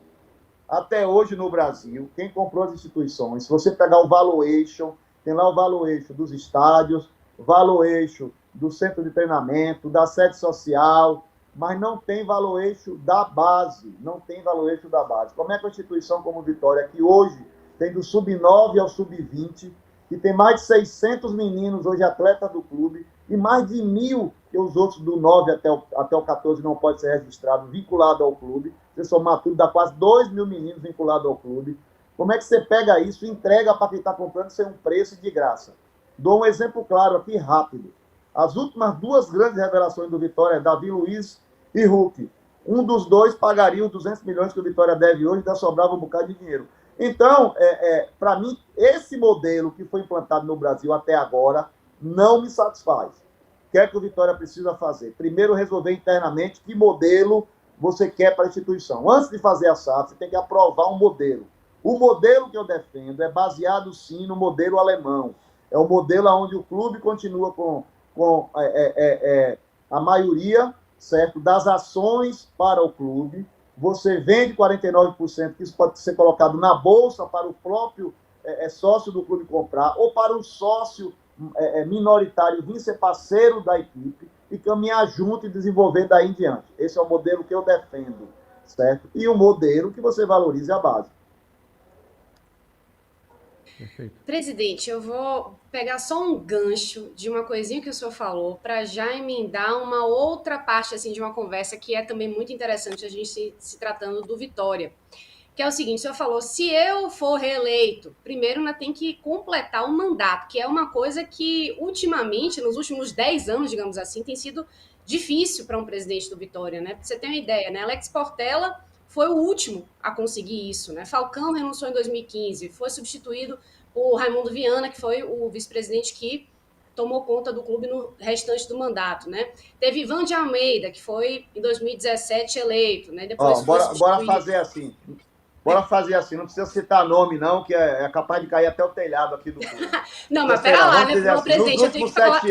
Até hoje no Brasil, quem comprou as instituições, se você pegar o valuation, tem lá o valuation dos estádios, valuation do centro de treinamento, da sede social, mas não tem valuation da base, não tem valuation da base. Como é que a instituição como Vitória, que hoje tem do sub-9 ao sub-20, que tem mais de 600 meninos hoje atletas do clube, e mais de 1.000 que os outros do 9 até o 14 não pode ser registrado, vinculado ao clube. Você somar tudo, dá quase 2.000 meninos vinculados ao clube. Como é que você pega isso e entrega para quem está comprando sem um preço de graça? Dou um exemplo claro aqui, rápido. As últimas 2 grandes revelações do Vitória é Davi Luiz e Hulk. Um dos dois pagaria os 200 milhões que o Vitória deve hoje, ainda sobrava um bocado de dinheiro. Então, para mim, esse modelo que foi implantado no Brasil até agora não me satisfaz. O que é que o Vitória precisa fazer? Primeiro, resolver internamente que modelo você quer para a instituição. Antes de fazer a SAF, você tem que aprovar um modelo. O modelo que eu defendo é baseado, sim, no modelo alemão. É o modelo onde o clube continua com a maioria, certo, das ações para o clube. Você vende 49%, que isso pode ser colocado na bolsa para o próprio sócio do clube comprar, ou para o sócio minoritário vir ser parceiro da equipe e caminhar junto e desenvolver daí em diante. Esse é o modelo que eu defendo, certo? E um modelo que você valorize a base. Perfeito. Presidente, eu vou pegar só um gancho de uma coisinha que o senhor falou para já emendar uma outra parte assim de uma conversa que é também muito interessante a gente se tratando do Vitória. Que é o seguinte, o senhor falou, se eu for reeleito, primeiro ainda tem que completar o mandato, que é uma coisa que ultimamente, nos últimos 10 anos, digamos assim, tem sido difícil para um presidente do Vitória, né? Pra você ter uma ideia, né? Alex Portela foi o último a conseguir isso, né? Falcão renunciou em 2015, foi substituído por Raimundo Viana, que foi o vice-presidente que tomou conta do clube no restante do mandato, né? Teve Ivan de Almeida, que foi em 2017 eleito, né? Depois bora fazer assim. Bora fazer assim, não precisa citar nome, não, que é capaz de cair até o telhado aqui do clube. Não, mas pera lá, né? Não, assim, presidente, eu tenho que falar...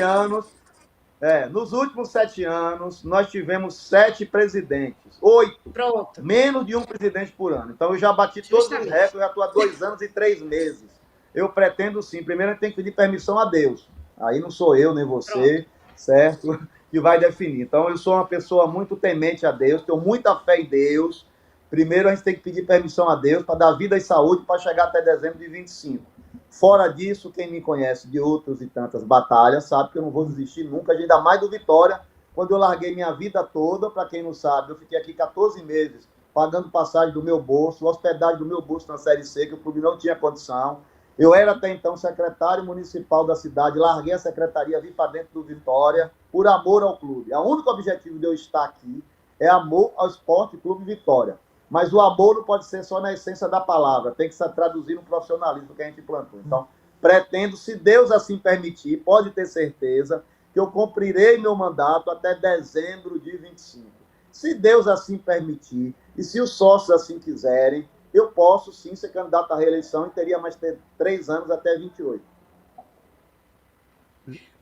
Nos últimos 7 anos, nós tivemos 7 presidentes. 8. Pronto. Menos de um presidente por ano. Então, eu já bati todos os recordes, eu já estou há 2 anos e 3 meses. Eu pretendo, sim. Primeiro, a gente tem que pedir permissão a Deus. Aí não sou eu, nem você, pronto, certo? Que vai definir. Então, eu sou uma pessoa muito temente a Deus, tenho muita fé em Deus. Primeiro, a gente tem que pedir permissão a Deus para dar vida e saúde para chegar até dezembro de 25. Fora disso, quem me conhece de outras e tantas batalhas sabe que eu não vou desistir nunca, ainda mais do Vitória, quando eu larguei minha vida toda. Para quem não sabe, eu fiquei aqui 14 meses pagando passagem do meu bolso, hospedagem do meu bolso na Série C, que o clube não tinha condição. Eu era até então secretário municipal da cidade, larguei a secretaria, vim para dentro do Vitória, por amor ao clube. O único objetivo de eu estar aqui é amor ao Esporte Clube Vitória. Mas o amor não pode ser só na essência da palavra, tem que se traduzir no profissionalismo que a gente implantou. Então, pretendo, se Deus assim permitir, pode ter certeza que eu cumprirei meu mandato até dezembro de 25. Se Deus assim permitir, e se os sócios assim quiserem, eu posso sim ser candidato à reeleição e teria mais 3 anos até 28.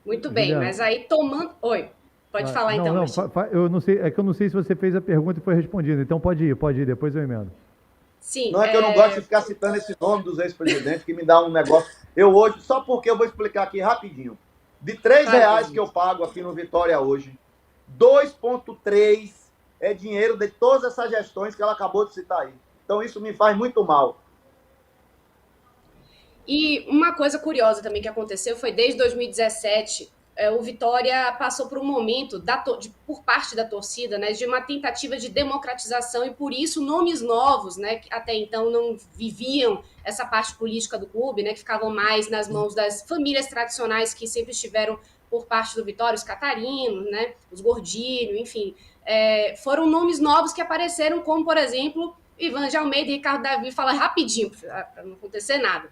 Muito bem, Juliano, mas aí tomando... Oi. Pode falar, então. Eu não sei, é que eu não sei se você fez a pergunta e foi respondida. Então pode ir, depois eu emendo. Sim. Não é que eu não gosto de ficar citando esse nome dos ex-presidentes, que me dá um negócio. Eu hoje, só porque eu vou explicar aqui rapidinho. De R$3 que eu pago aqui no Vitória hoje, 2,3 é dinheiro de todas essas gestões que ela acabou de citar aí. Então isso me faz muito mal. E uma coisa curiosa também que aconteceu foi desde 2017... o Vitória passou por um momento, por parte da torcida, né, de uma tentativa de democratização, e por isso nomes novos, né, que até então não viviam essa parte política do clube, né, que ficavam mais nas mãos das famílias tradicionais que sempre estiveram por parte do Vitória, os Catarinos, né, os Gordilho, enfim, foram nomes novos que apareceram, como, por exemplo, Ivan de Almeida e Ricardo Davi. Fala rapidinho, para não acontecer nada.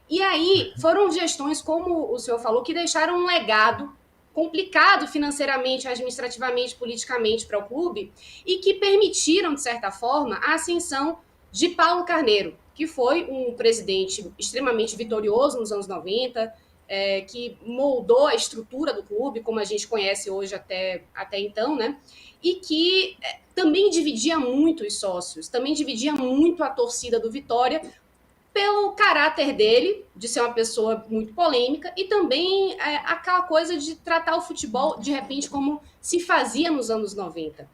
E aí foram gestões, como o senhor falou, que deixaram um legado complicado financeiramente, administrativamente, politicamente para o clube, e que permitiram, de certa forma, a ascensão de Paulo Carneiro, que foi um presidente extremamente vitorioso nos anos 90, que moldou a estrutura do clube, como a gente conhece hoje até então, né? E que também dividia muito os sócios, também dividia muito a torcida do Vitória, pelo caráter dele, de ser uma pessoa muito polêmica, e também aquela coisa de tratar o futebol, de repente, como se fazia nos anos 90.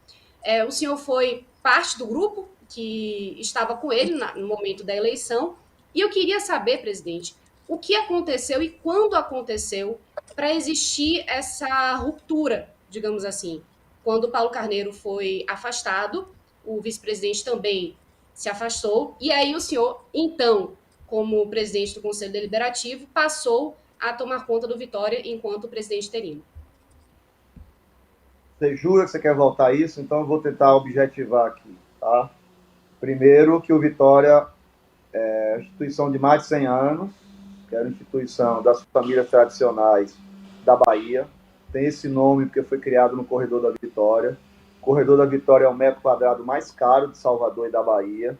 O senhor foi parte do grupo que estava com ele no momento da eleição, e eu queria saber, presidente, o que aconteceu e quando aconteceu para existir essa ruptura, digamos assim. Quando o Paulo Carneiro foi afastado, o vice-presidente também se afastou, e aí o senhor, então, como presidente do Conselho Deliberativo, passou a tomar conta do Vitória enquanto presidente interino. Você jura que você quer voltar a isso? Então eu vou tentar objetivar aqui, tá? Primeiro, que o Vitória é uma instituição de mais de 100 anos, que era uma instituição das famílias tradicionais da Bahia. Tem esse nome porque foi criado no Corredor da Vitória. O Corredor da Vitória é o metro quadrado mais caro de Salvador e da Bahia,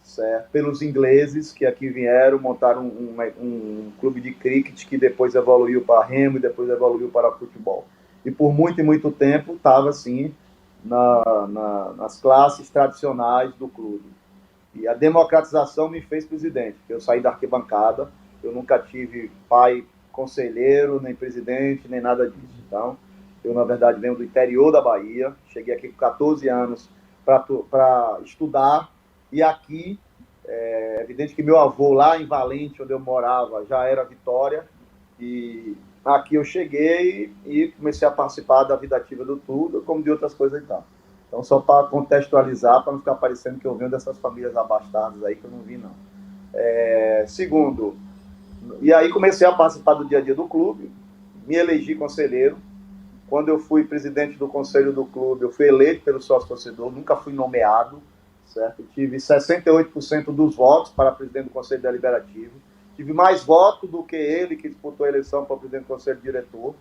certo? Pelos ingleses que aqui vieram, montaram um clube de cricket que depois evoluiu para remo e depois evoluiu para futebol. E por muito e muito tempo estava assim nas classes tradicionais do clube. E a democratização me fez presidente. Eu saí da arquibancada, eu nunca tive pai conselheiro, nem presidente, nem nada disso. Então, eu, na verdade, venho do interior da Bahia, cheguei aqui com 14 anos para estudar, e aqui, é evidente que meu avô, lá em Valente, onde eu morava, já era Vitória, e aqui eu cheguei e comecei a participar da vida ativa do Tudo, como de outras coisas e tal. Então, só para contextualizar, para não ficar parecendo que eu venho dessas famílias abastadas aí, que eu não vi, não. Segundo, e aí comecei a participar do dia a dia do clube, me elegi conselheiro. Quando eu fui presidente do conselho do clube, eu fui eleito pelo sócio-torcedor, nunca fui nomeado, certo? Eu tive 68% dos votos para presidente do conselho deliberativo. Tive mais votos do que ele, que disputou a eleição para presidente do conselho diretor,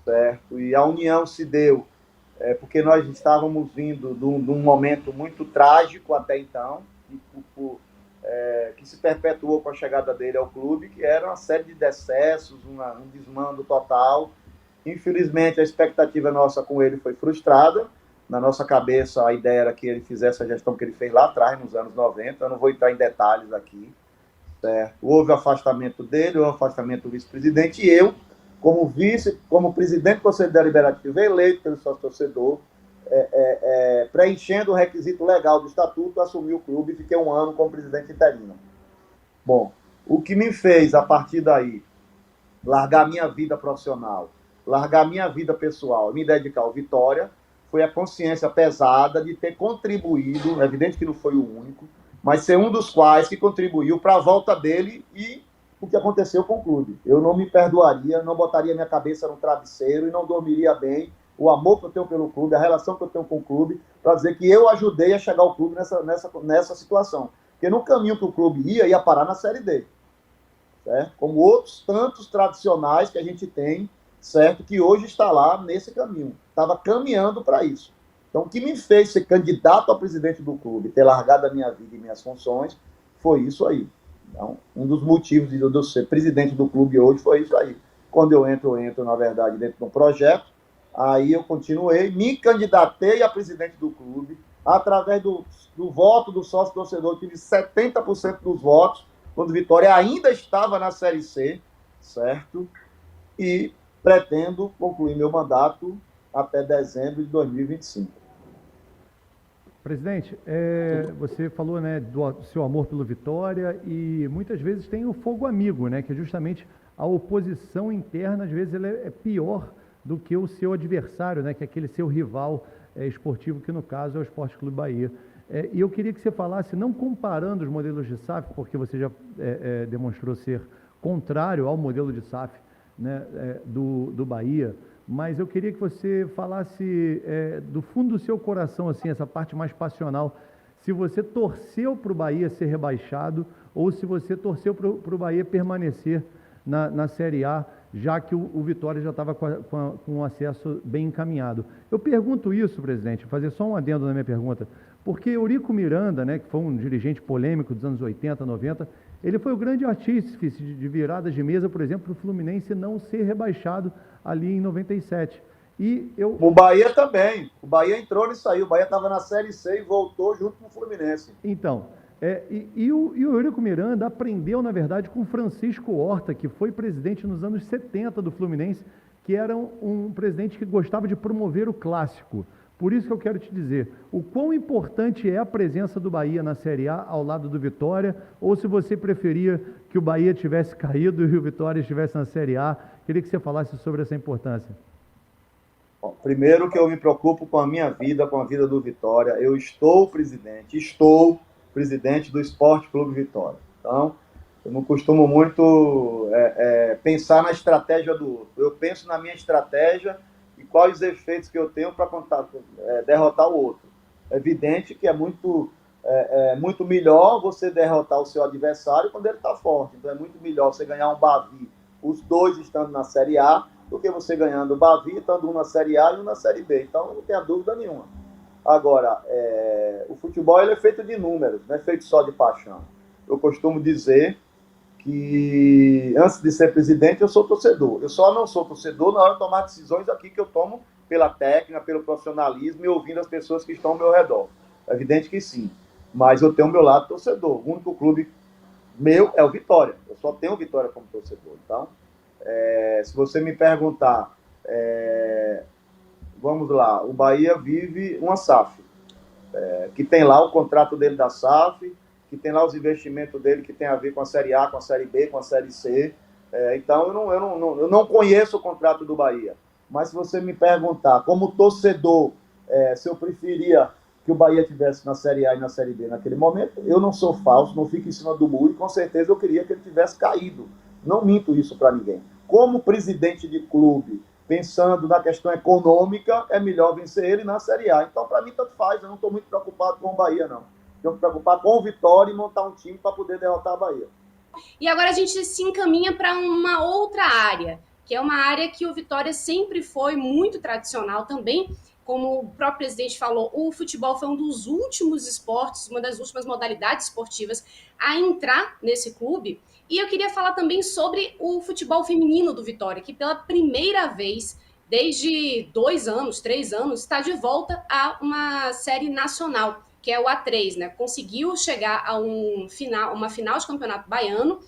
certo? E a união se deu porque nós estávamos vindo de um momento muito trágico até então, que se perpetuou com a chegada dele ao clube, que era uma série de decessos, um desmando total. Infelizmente, a expectativa nossa com ele foi frustrada. Na nossa cabeça, a ideia era que ele fizesse a gestão que ele fez lá atrás, nos anos 90. Eu não vou entrar em detalhes aqui. Certo? Houve o afastamento dele, houve o afastamento do vice-presidente, e eu, como presidente do Conselho Deliberativo, eleito pelo sócio-torcedor, preenchendo o requisito legal do estatuto, assumi o clube e fiquei 1 ano como presidente interino. Bom, o que me fez, a partir daí, largar minha vida profissional, largar minha vida pessoal e me dedicar ao Vitória, foi a consciência pesada de ter contribuído, é evidente que não foi o único, mas ser um dos quais que contribuiu para a volta dele e o que aconteceu com o clube. Eu não me perdoaria, não botaria minha cabeça no travesseiro e não dormiria bem o amor que eu tenho pelo clube, a relação que eu tenho com o clube, para dizer que eu ajudei a chegar ao clube nessa situação. Porque no caminho que o clube ia parar na Série D. Certo? Como outros tantos tradicionais que a gente tem, certo? Que hoje está lá nesse caminho. Estava caminhando para isso. Então, o que me fez ser candidato a presidente do clube, ter largado a minha vida e minhas funções, foi isso aí. Então, um dos motivos de eu ser presidente do clube hoje foi isso aí. Quando eu entro, na verdade, dentro de um projeto, aí eu continuei, me candidatei a presidente do clube, através do voto do sócio-torcedor, tive 70% dos votos, quando o Vitória ainda estava na Série C, certo? E pretendo concluir meu mandato até dezembro de 2025. Presidente, você falou, né, do seu amor pelo Vitória e muitas vezes tem o fogo amigo, né, que é justamente a oposição interna, às vezes ela é pior do que o seu adversário, né, que é aquele seu rival esportivo, que no caso é o Sport Clube Bahia. E eu queria que você falasse, não comparando os modelos de SAF, porque você já demonstrou ser contrário ao modelo de SAF, né, do Bahia, mas eu queria que você falasse do fundo do seu coração, assim, essa parte mais passional, se você torceu para o Bahia ser rebaixado ou se você torceu para o Bahia permanecer na Série A, já que o Vitória já estava com o acesso bem encaminhado. Eu pergunto isso, presidente, vou fazer só um adendo na minha pergunta, porque Eurico Miranda, né, que foi um dirigente polêmico dos anos 80, 90, ele foi o grande artífice de viradas de mesa, por exemplo, para o Fluminense não ser rebaixado ali em 97. O Bahia também. O Bahia entrou nisso aí. O Bahia estava na Série C e voltou junto com o Fluminense. Então, o Eurico Miranda aprendeu, na verdade, com Francisco Horta, que foi presidente nos anos 70 do Fluminense, que era um presidente que gostava de promover o clássico. Por isso que eu quero te dizer, o quão importante é a presença do Bahia na Série A ao lado do Vitória, ou se você preferia que o Bahia tivesse caído e o Vitória estivesse na Série A, queria que você falasse sobre essa importância. Bom, primeiro que eu me preocupo com a minha vida, com a vida do Vitória. Eu estou presidente do Esporte Clube Vitória. Então, eu não costumo muito pensar na estratégia do outro. Eu penso na minha estratégia e quais os efeitos que eu tenho para derrotar o outro. É evidente que é muito melhor você derrotar o seu adversário quando ele está forte. Então, é muito melhor você ganhar um Bavi, os dois estando na Série A, do que você ganhando o Bavi, estando um na Série A e um na Série B. Então, não tenha dúvida nenhuma. Agora, o futebol ele é feito de números, não é feito só de paixão. Eu costumo dizer que, antes de ser presidente, eu sou torcedor. Eu só não sou torcedor na hora de tomar decisões aqui que eu tomo pela técnica, pelo profissionalismo e ouvindo as pessoas que estão ao meu redor. É evidente que sim. Mas eu tenho o meu lado torcedor. O único clube meu é o Vitória. Eu só tenho o Vitória como torcedor. Então, se você me perguntar, vamos lá, o Bahia vive uma SAF, que tem lá o contrato dele da SAF, que tem lá os investimentos dele que tem a ver com a Série A, com a Série B, com a Série C. Então, eu não conheço o contrato do Bahia. Mas se você me perguntar, como torcedor, se eu preferia que o Bahia tivesse na Série A e na Série B naquele momento, eu não sou falso, não fico em cima do muro, e com certeza eu queria que ele tivesse caído. Não minto isso para ninguém. Como presidente de clube, pensando na questão econômica, é melhor vencer ele na Série A. Então, para mim, tanto faz. Eu não estou muito preocupado com o Bahia, não. Estou me preocupado com o Vitória e montar um time para poder derrotar a Bahia. E agora a gente se encaminha para uma outra área, que é uma área que o Vitória sempre foi muito tradicional também. Como o próprio presidente falou, o futebol foi um dos últimos esportes, uma das últimas modalidades esportivas a entrar nesse clube. E eu queria falar também sobre o futebol feminino do Vitória, que pela primeira vez, desde 2 anos, 3 anos, está de volta a uma série nacional, que é o A3, né? Conseguiu chegar a uma final de campeonato baiano,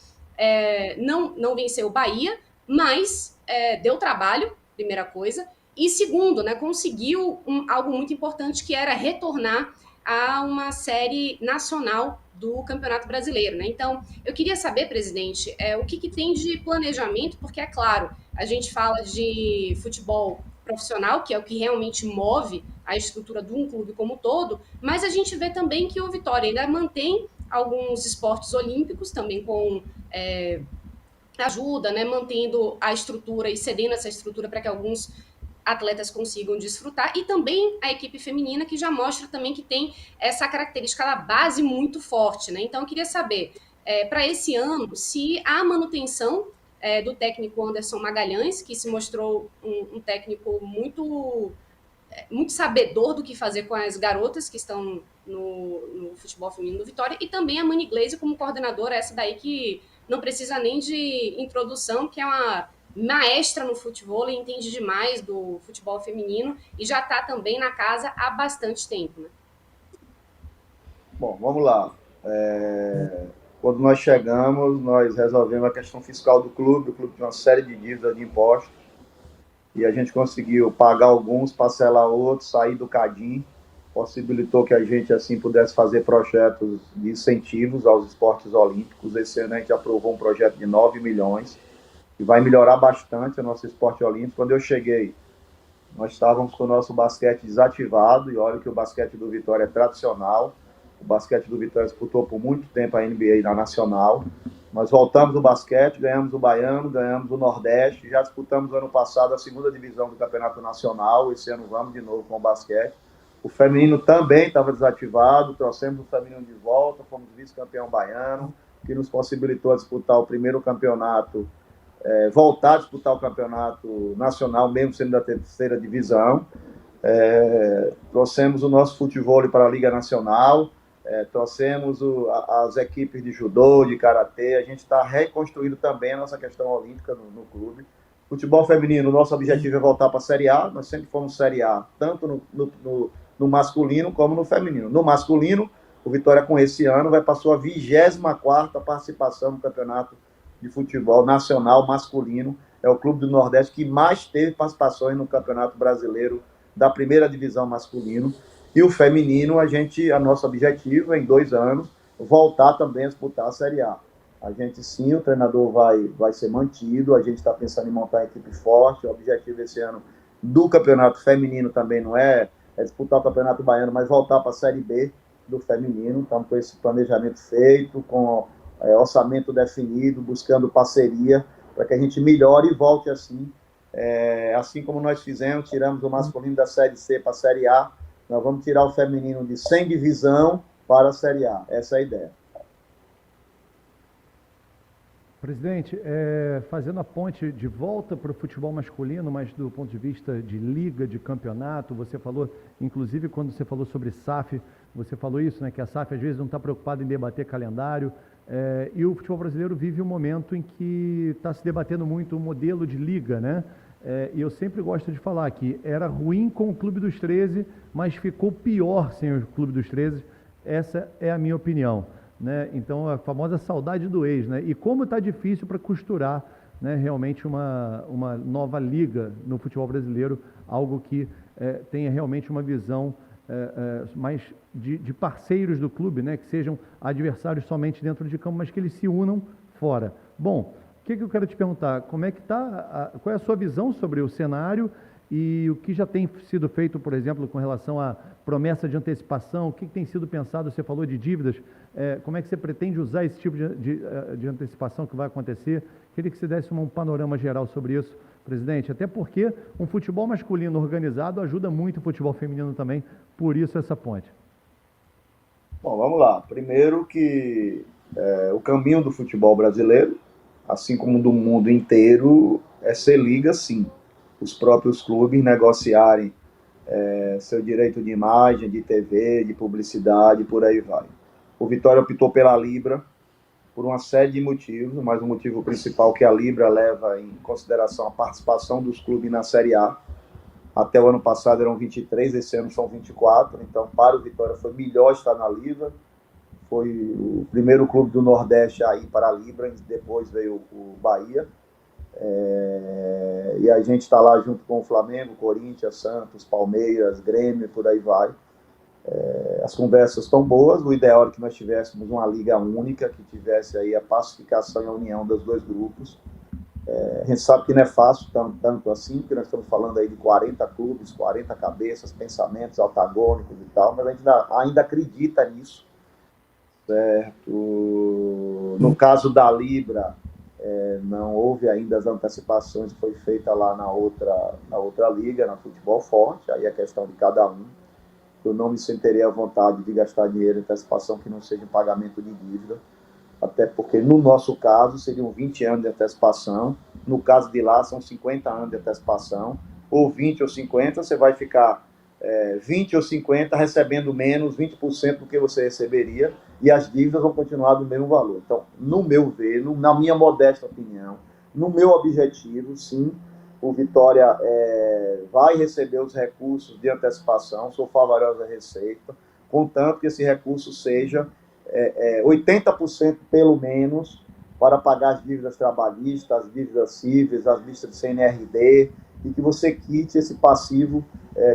não venceu o Bahia, mas deu trabalho, primeira coisa. E segundo, né, conseguiu algo muito importante, que era retornar a uma série nacional do Campeonato Brasileiro, né? Então, eu queria saber, presidente, o que tem de planejamento, porque, é claro, a gente fala de futebol profissional, que é o que realmente move a estrutura de um clube como um todo, mas a gente vê também que o Vitória ainda mantém alguns esportes olímpicos, também com ajuda, né, mantendo a estrutura e cedendo essa estrutura para que alguns atletas consigam desfrutar, e também a equipe feminina, que já mostra também que tem essa característica da base muito forte, né? Então, eu queria saber, para esse ano, se há manutenção do técnico Anderson Magalhães, que se mostrou um técnico muito sabedor do que fazer com as garotas que estão no futebol feminino do Vitória, e também a Mani Glaze como coordenadora, essa daí que não precisa nem de introdução, que é uma maestra no futebol e entende demais do futebol feminino e já está também na casa há bastante tempo, né? Bom, vamos lá. Quando nós chegamos, nós resolvemos a questão fiscal do clube. O clube tinha uma série de dívidas de impostos e a gente conseguiu pagar alguns, parcelar outros, sair do CADIM, possibilitou que a gente assim pudesse fazer projetos de incentivos aos esportes olímpicos. Esse ano a gente aprovou um projeto de 9 milhões, que vai melhorar bastante o nosso esporte olímpico. Quando eu cheguei, nós estávamos com o nosso basquete desativado, e olha que o basquete do Vitória é tradicional. O basquete do Vitória disputou por muito tempo a NBA na Nacional. Nós voltamos do basquete, ganhamos o Baiano, ganhamos o Nordeste, já disputamos ano passado a 2ª divisão do Campeonato Nacional, esse ano vamos de novo com o basquete. O feminino também estava desativado, trouxemos o feminino de volta, fomos vice-campeão baiano, que nos possibilitou disputar o primeiro campeonato, voltar a disputar o campeonato nacional, mesmo sendo da 3ª divisão. Trouxemos o nosso futebol para a Liga Nacional, trouxemos as equipes de judô, de karatê. A gente está reconstruindo também a nossa questão olímpica no clube. Futebol feminino, o nosso objetivo é voltar para a Série A. Nós sempre fomos Série A, tanto no masculino como no feminino. No masculino, o Vitória, com esse ano, vai para a sua 24ª participação no campeonato de futebol nacional masculino. É o clube do Nordeste que mais teve participações no Campeonato Brasileiro da primeira divisão masculino, e o feminino, a nosso objetivo é, em 2 anos, voltar também a disputar a Série A. A gente sim, o treinador vai ser mantido, a gente está pensando em montar uma equipe forte, o objetivo esse ano do campeonato feminino também não é disputar o campeonato baiano, mas voltar para a Série B do feminino, então com esse planejamento feito, com orçamento definido, buscando parceria, para que a gente melhore e volte assim, assim como nós fizemos, tiramos o masculino da Série C para a Série A, nós vamos tirar o feminino de sem divisão para a Série A, essa é a ideia. Presidente, fazendo a ponte de volta para o futebol masculino, mas do ponto de vista de liga, de campeonato, você falou, inclusive quando você falou sobre SAF, você falou isso, né, que a SAF às vezes não está preocupada em debater calendário, e o futebol brasileiro vive um momento em que está se debatendo muito o modelo de liga, né? E eu sempre gosto de falar que era ruim com o Clube dos 13, mas ficou pior sem o Clube dos 13, essa é a minha opinião. Né? Então, a famosa saudade do ex, né? E como está difícil para costurar, né, realmente uma nova liga no futebol brasileiro, algo que tenha realmente uma visão mais de parceiros do clube, né, que sejam adversários somente dentro de campo, mas que eles se unam fora. Bom, o que eu quero te perguntar? Como é que qual é a sua visão sobre o cenário e o que já tem sido feito, por exemplo, com relação à promessa de antecipação, o que tem sido pensado? Você falou de dívidas, como é que você pretende usar esse tipo de antecipação que vai acontecer? Queria que você desse um panorama geral sobre isso, presidente, até porque um futebol masculino organizado ajuda muito o futebol feminino também, por isso essa ponte. Bom, vamos lá. Primeiro que o caminho do futebol brasileiro, assim como do mundo inteiro, é ser liga, sim. Os próprios clubes negociarem seu direito de imagem, de TV, de publicidade, por aí vai. O Vitória optou pela Libra por uma série de motivos, mas o motivo principal é que a Libra leva em consideração a participação dos clubes na Série A. Até o ano passado eram 23, esse ano são 24, então para o Vitória foi melhor estar na Libra. Foi o primeiro clube do Nordeste a ir para a Libra, depois veio o Bahia. E a gente está lá junto com o Flamengo, Corinthians, Santos, Palmeiras, Grêmio, por aí vai. As conversas estão boas, o ideal era que nós tivéssemos uma liga única, que tivesse aí a pacificação e a união dos dois grupos. A gente sabe que não é fácil tanto assim, porque nós estamos falando aí de 40 clubes, 40 cabeças, pensamentos antagônicos e tal, mas a gente ainda acredita nisso, certo? No caso da Libra, não houve ainda as antecipações que foi feita lá na outra liga, na Futebol Forte, aí é questão de cada um. Eu não me sentiria à vontade de gastar dinheiro em antecipação que não seja em pagamento de dívida, até porque no nosso caso seriam 20 anos de antecipação, no caso de lá são 50 anos de antecipação, ou 20 ou 50, você vai ficar 20 ou 50 recebendo menos 20% do que você receberia, e as dívidas vão continuar do mesmo valor. Então, no meu ver, na minha modesta opinião, no meu objetivo, sim, o Vitória vai receber os recursos de antecipação, sou favorável à Receita, contanto que esse recurso seja 80% pelo menos para pagar as dívidas trabalhistas, as dívidas cíveis, as dívidas de CNRD, e que você quite esse passivo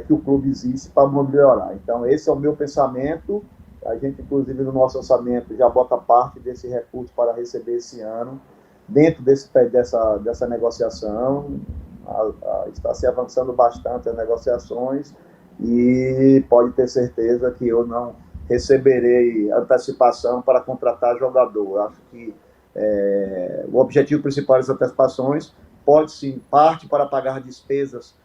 que o clube existe para melhorar. Então, esse é o meu pensamento. A gente, inclusive, no nosso orçamento já bota parte desse recurso para receber esse ano, dentro dessa negociação. Está se avançando bastante as negociações e pode ter certeza que eu não receberei antecipação para contratar jogador. Acho que o objetivo principal das antecipações pode sim parte para pagar despesas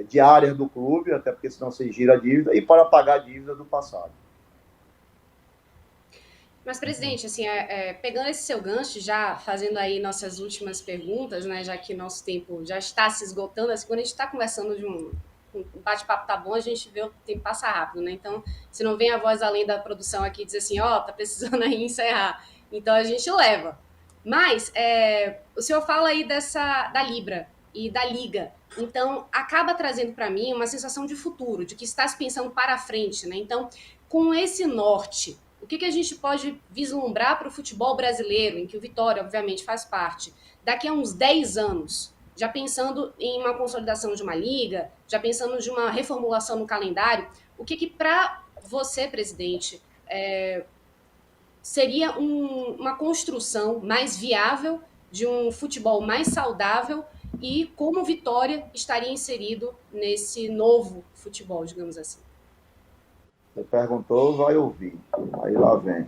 diárias do clube, até porque senão se gira a dívida, e para pagar a dívida do passado. Mas, presidente, assim, pegando esse seu gancho, já fazendo aí nossas últimas perguntas, né, já que nosso tempo já está se esgotando, assim, quando a gente está conversando de um bate-papo tá bom, a gente vê o tempo passa rápido, né? Então, se não vem a voz além da produção aqui dizer assim, tá precisando aí encerrar, então a gente leva. Mas, o senhor fala aí da Libra e da Liga, então acaba trazendo para mim uma sensação de futuro, de que está se pensando para frente, né? Então, com esse norte, o que a gente pode vislumbrar para o futebol brasileiro, em que o Vitória, obviamente, faz parte, daqui a uns 10 anos? já pensando em uma consolidação de uma liga, já pensando de uma reformulação no calendário, o que para você, presidente, seria uma construção mais viável de um futebol mais saudável e como o Vitória estaria inserido nesse novo futebol, digamos assim? Você perguntou, vai ouvir. Aí lá vem.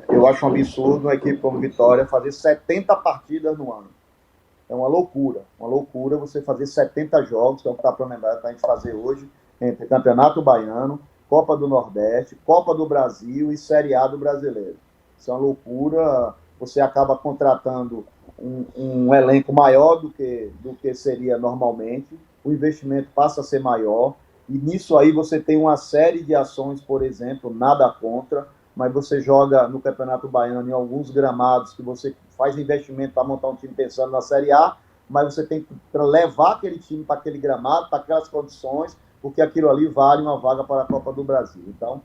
Eu acho um absurdo uma equipe como Vitória fazer 70 partidas no ano. É uma loucura você fazer 70 jogos, que é o que está planejado para a gente fazer hoje, entre Campeonato Baiano, Copa do Nordeste, Copa do Brasil e Série A do Brasileiro. Isso é uma loucura, você acaba contratando um elenco maior do que seria normalmente, o investimento passa a ser maior, e nisso aí você tem uma série de ações, por exemplo, nada contra, mas você joga no Campeonato Baiano em alguns gramados que você faz investimento para montar um time pensando na Série A, mas você tem que levar aquele time para aquele gramado, para aquelas condições, porque aquilo ali vale uma vaga para a Copa do Brasil. Então,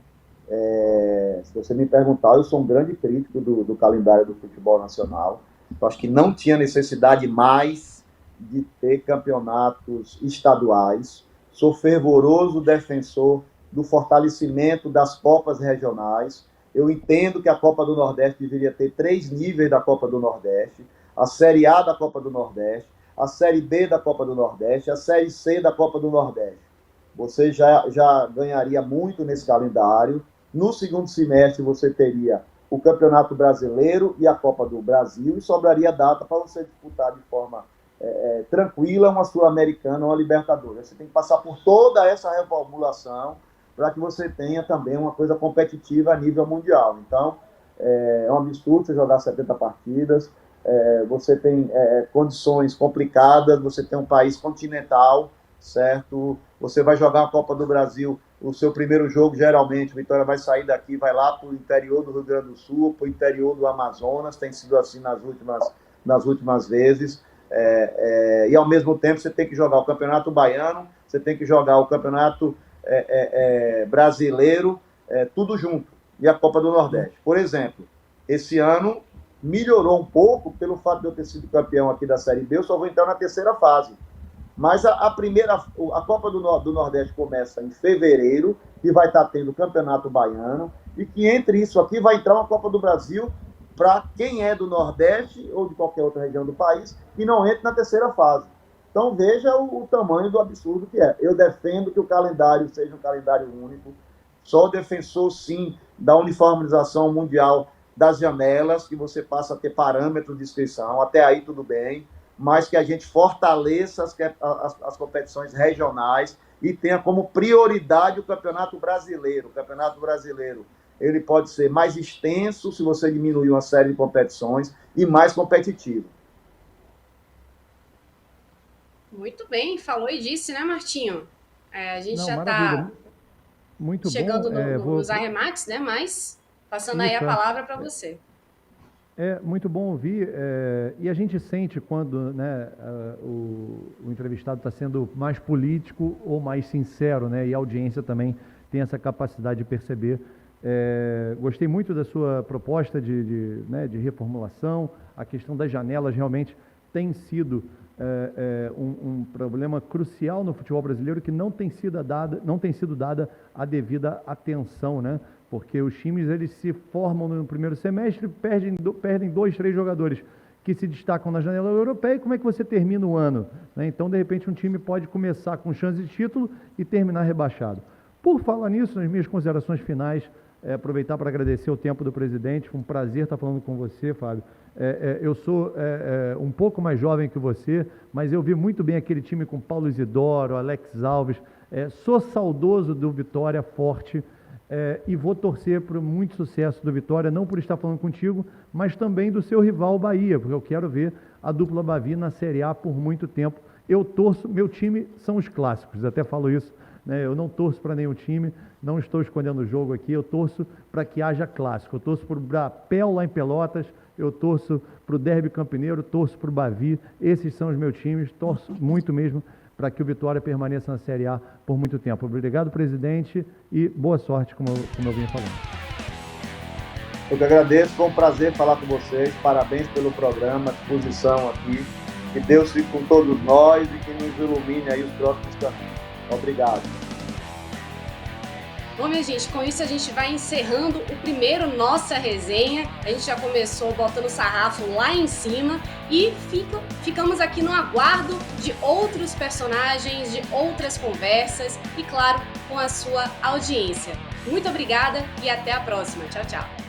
se você me perguntar, eu sou um grande crítico do calendário do futebol nacional. Eu acho que não tinha necessidade mais de ter campeonatos estaduais. Sou fervoroso defensor do fortalecimento das Copas regionais. Eu entendo que a Copa do Nordeste deveria ter 3 níveis da Copa do Nordeste, a Série A da Copa do Nordeste, a Série B da Copa do Nordeste, a Série C da Copa do Nordeste. Você já ganharia muito nesse calendário. No segundo semestre você teria o Campeonato Brasileiro e a Copa do Brasil e sobraria data para você disputar de forma tranquila uma Sul-Americana ou uma Libertadores. Você tem que passar por toda essa reformulação para que você tenha também uma coisa competitiva a nível mundial. Então, é um absurdo você jogar 70 partidas, você tem condições complicadas, você tem um país continental, certo? Você vai jogar a Copa do Brasil, o seu primeiro jogo, geralmente, o Vitória vai sair daqui, vai lá para o interior do Rio Grande do Sul, para o interior do Amazonas, tem sido assim nas últimas vezes, e ao mesmo tempo você tem que jogar o Campeonato Baiano, você tem que jogar o Campeonato Brasileiro, tudo junto, e a Copa do Nordeste. Por exemplo, esse ano melhorou um pouco pelo fato de eu ter sido campeão aqui da Série B, eu só vou entrar na terceira fase. Mas a Copa do Nordeste começa em fevereiro, e vai estar tendo o Campeonato Baiano, e que entre isso aqui vai entrar uma Copa do Brasil para quem é do Nordeste ou de qualquer outra região do país e não entre na terceira fase. Então veja o tamanho do absurdo que é. Eu defendo que o calendário seja um calendário único, sou defensor sim da uniformização mundial das janelas, que você passa a ter parâmetros de inscrição, até aí tudo bem, mas que a gente fortaleça as competições regionais e tenha como prioridade o Campeonato Brasileiro. O Campeonato Brasileiro ele pode ser mais extenso se você diminuir uma série de competições e mais competitivo. Muito bem, falou e disse, né, Martinho? A gente já está chegando nos arremates, né? Mas passando aí a palavra para você. É muito bom ouvir, e a gente sente quando, né, o entrevistado está sendo mais político ou mais sincero, né, e a audiência também tem essa capacidade de perceber. Gostei muito da sua proposta de reformulação. A questão das janelas realmente tem sido um problema crucial no futebol brasileiro que não tem sido dada a devida atenção, né? Porque os times eles se formam no primeiro semestre, perdem 2, 3 jogadores que se destacam na janela europeia, e como é que você termina o ano? Né? Então, de repente, um time pode começar com chance de título e terminar rebaixado. Por falar nisso, nas minhas considerações finais, aproveitar para agradecer o tempo do presidente, foi um prazer estar falando com você, Fábio. Eu sou um pouco mais jovem que você, mas eu vi muito bem aquele time com Paulo Isidoro, Alex Alves, sou saudoso do Vitória forte, e vou torcer por muito sucesso do Vitória, não por estar falando contigo, mas também do seu rival Bahia, porque eu quero ver a dupla Bavi na Série A por muito tempo. Eu torço, meu time são os clássicos, até falo isso, né? Eu não torço para nenhum time, não estou escondendo o jogo aqui, eu torço para que haja clássico, eu torço para o Brapel lá em Pelotas, eu torço para o Derby Campineiro, torço para o Bavi, esses são os meus times, torço muito mesmo para que o Vitória permaneça na Série A por muito tempo. Obrigado, presidente, e boa sorte, como eu vinha falando. Eu que agradeço, foi um prazer falar com vocês, parabéns pelo programa, disposição aqui. Que Deus fique com todos nós e que nos ilumine aí os próximos caminhos. Obrigado. Bom, minha gente, com isso a gente vai encerrando o primeiro Nossa Resenha. A gente já começou botando o sarrafo lá em cima e ficamos aqui no aguardo de outros personagens, de outras conversas e, claro, com a sua audiência. Muito obrigada e até a próxima. Tchau, tchau.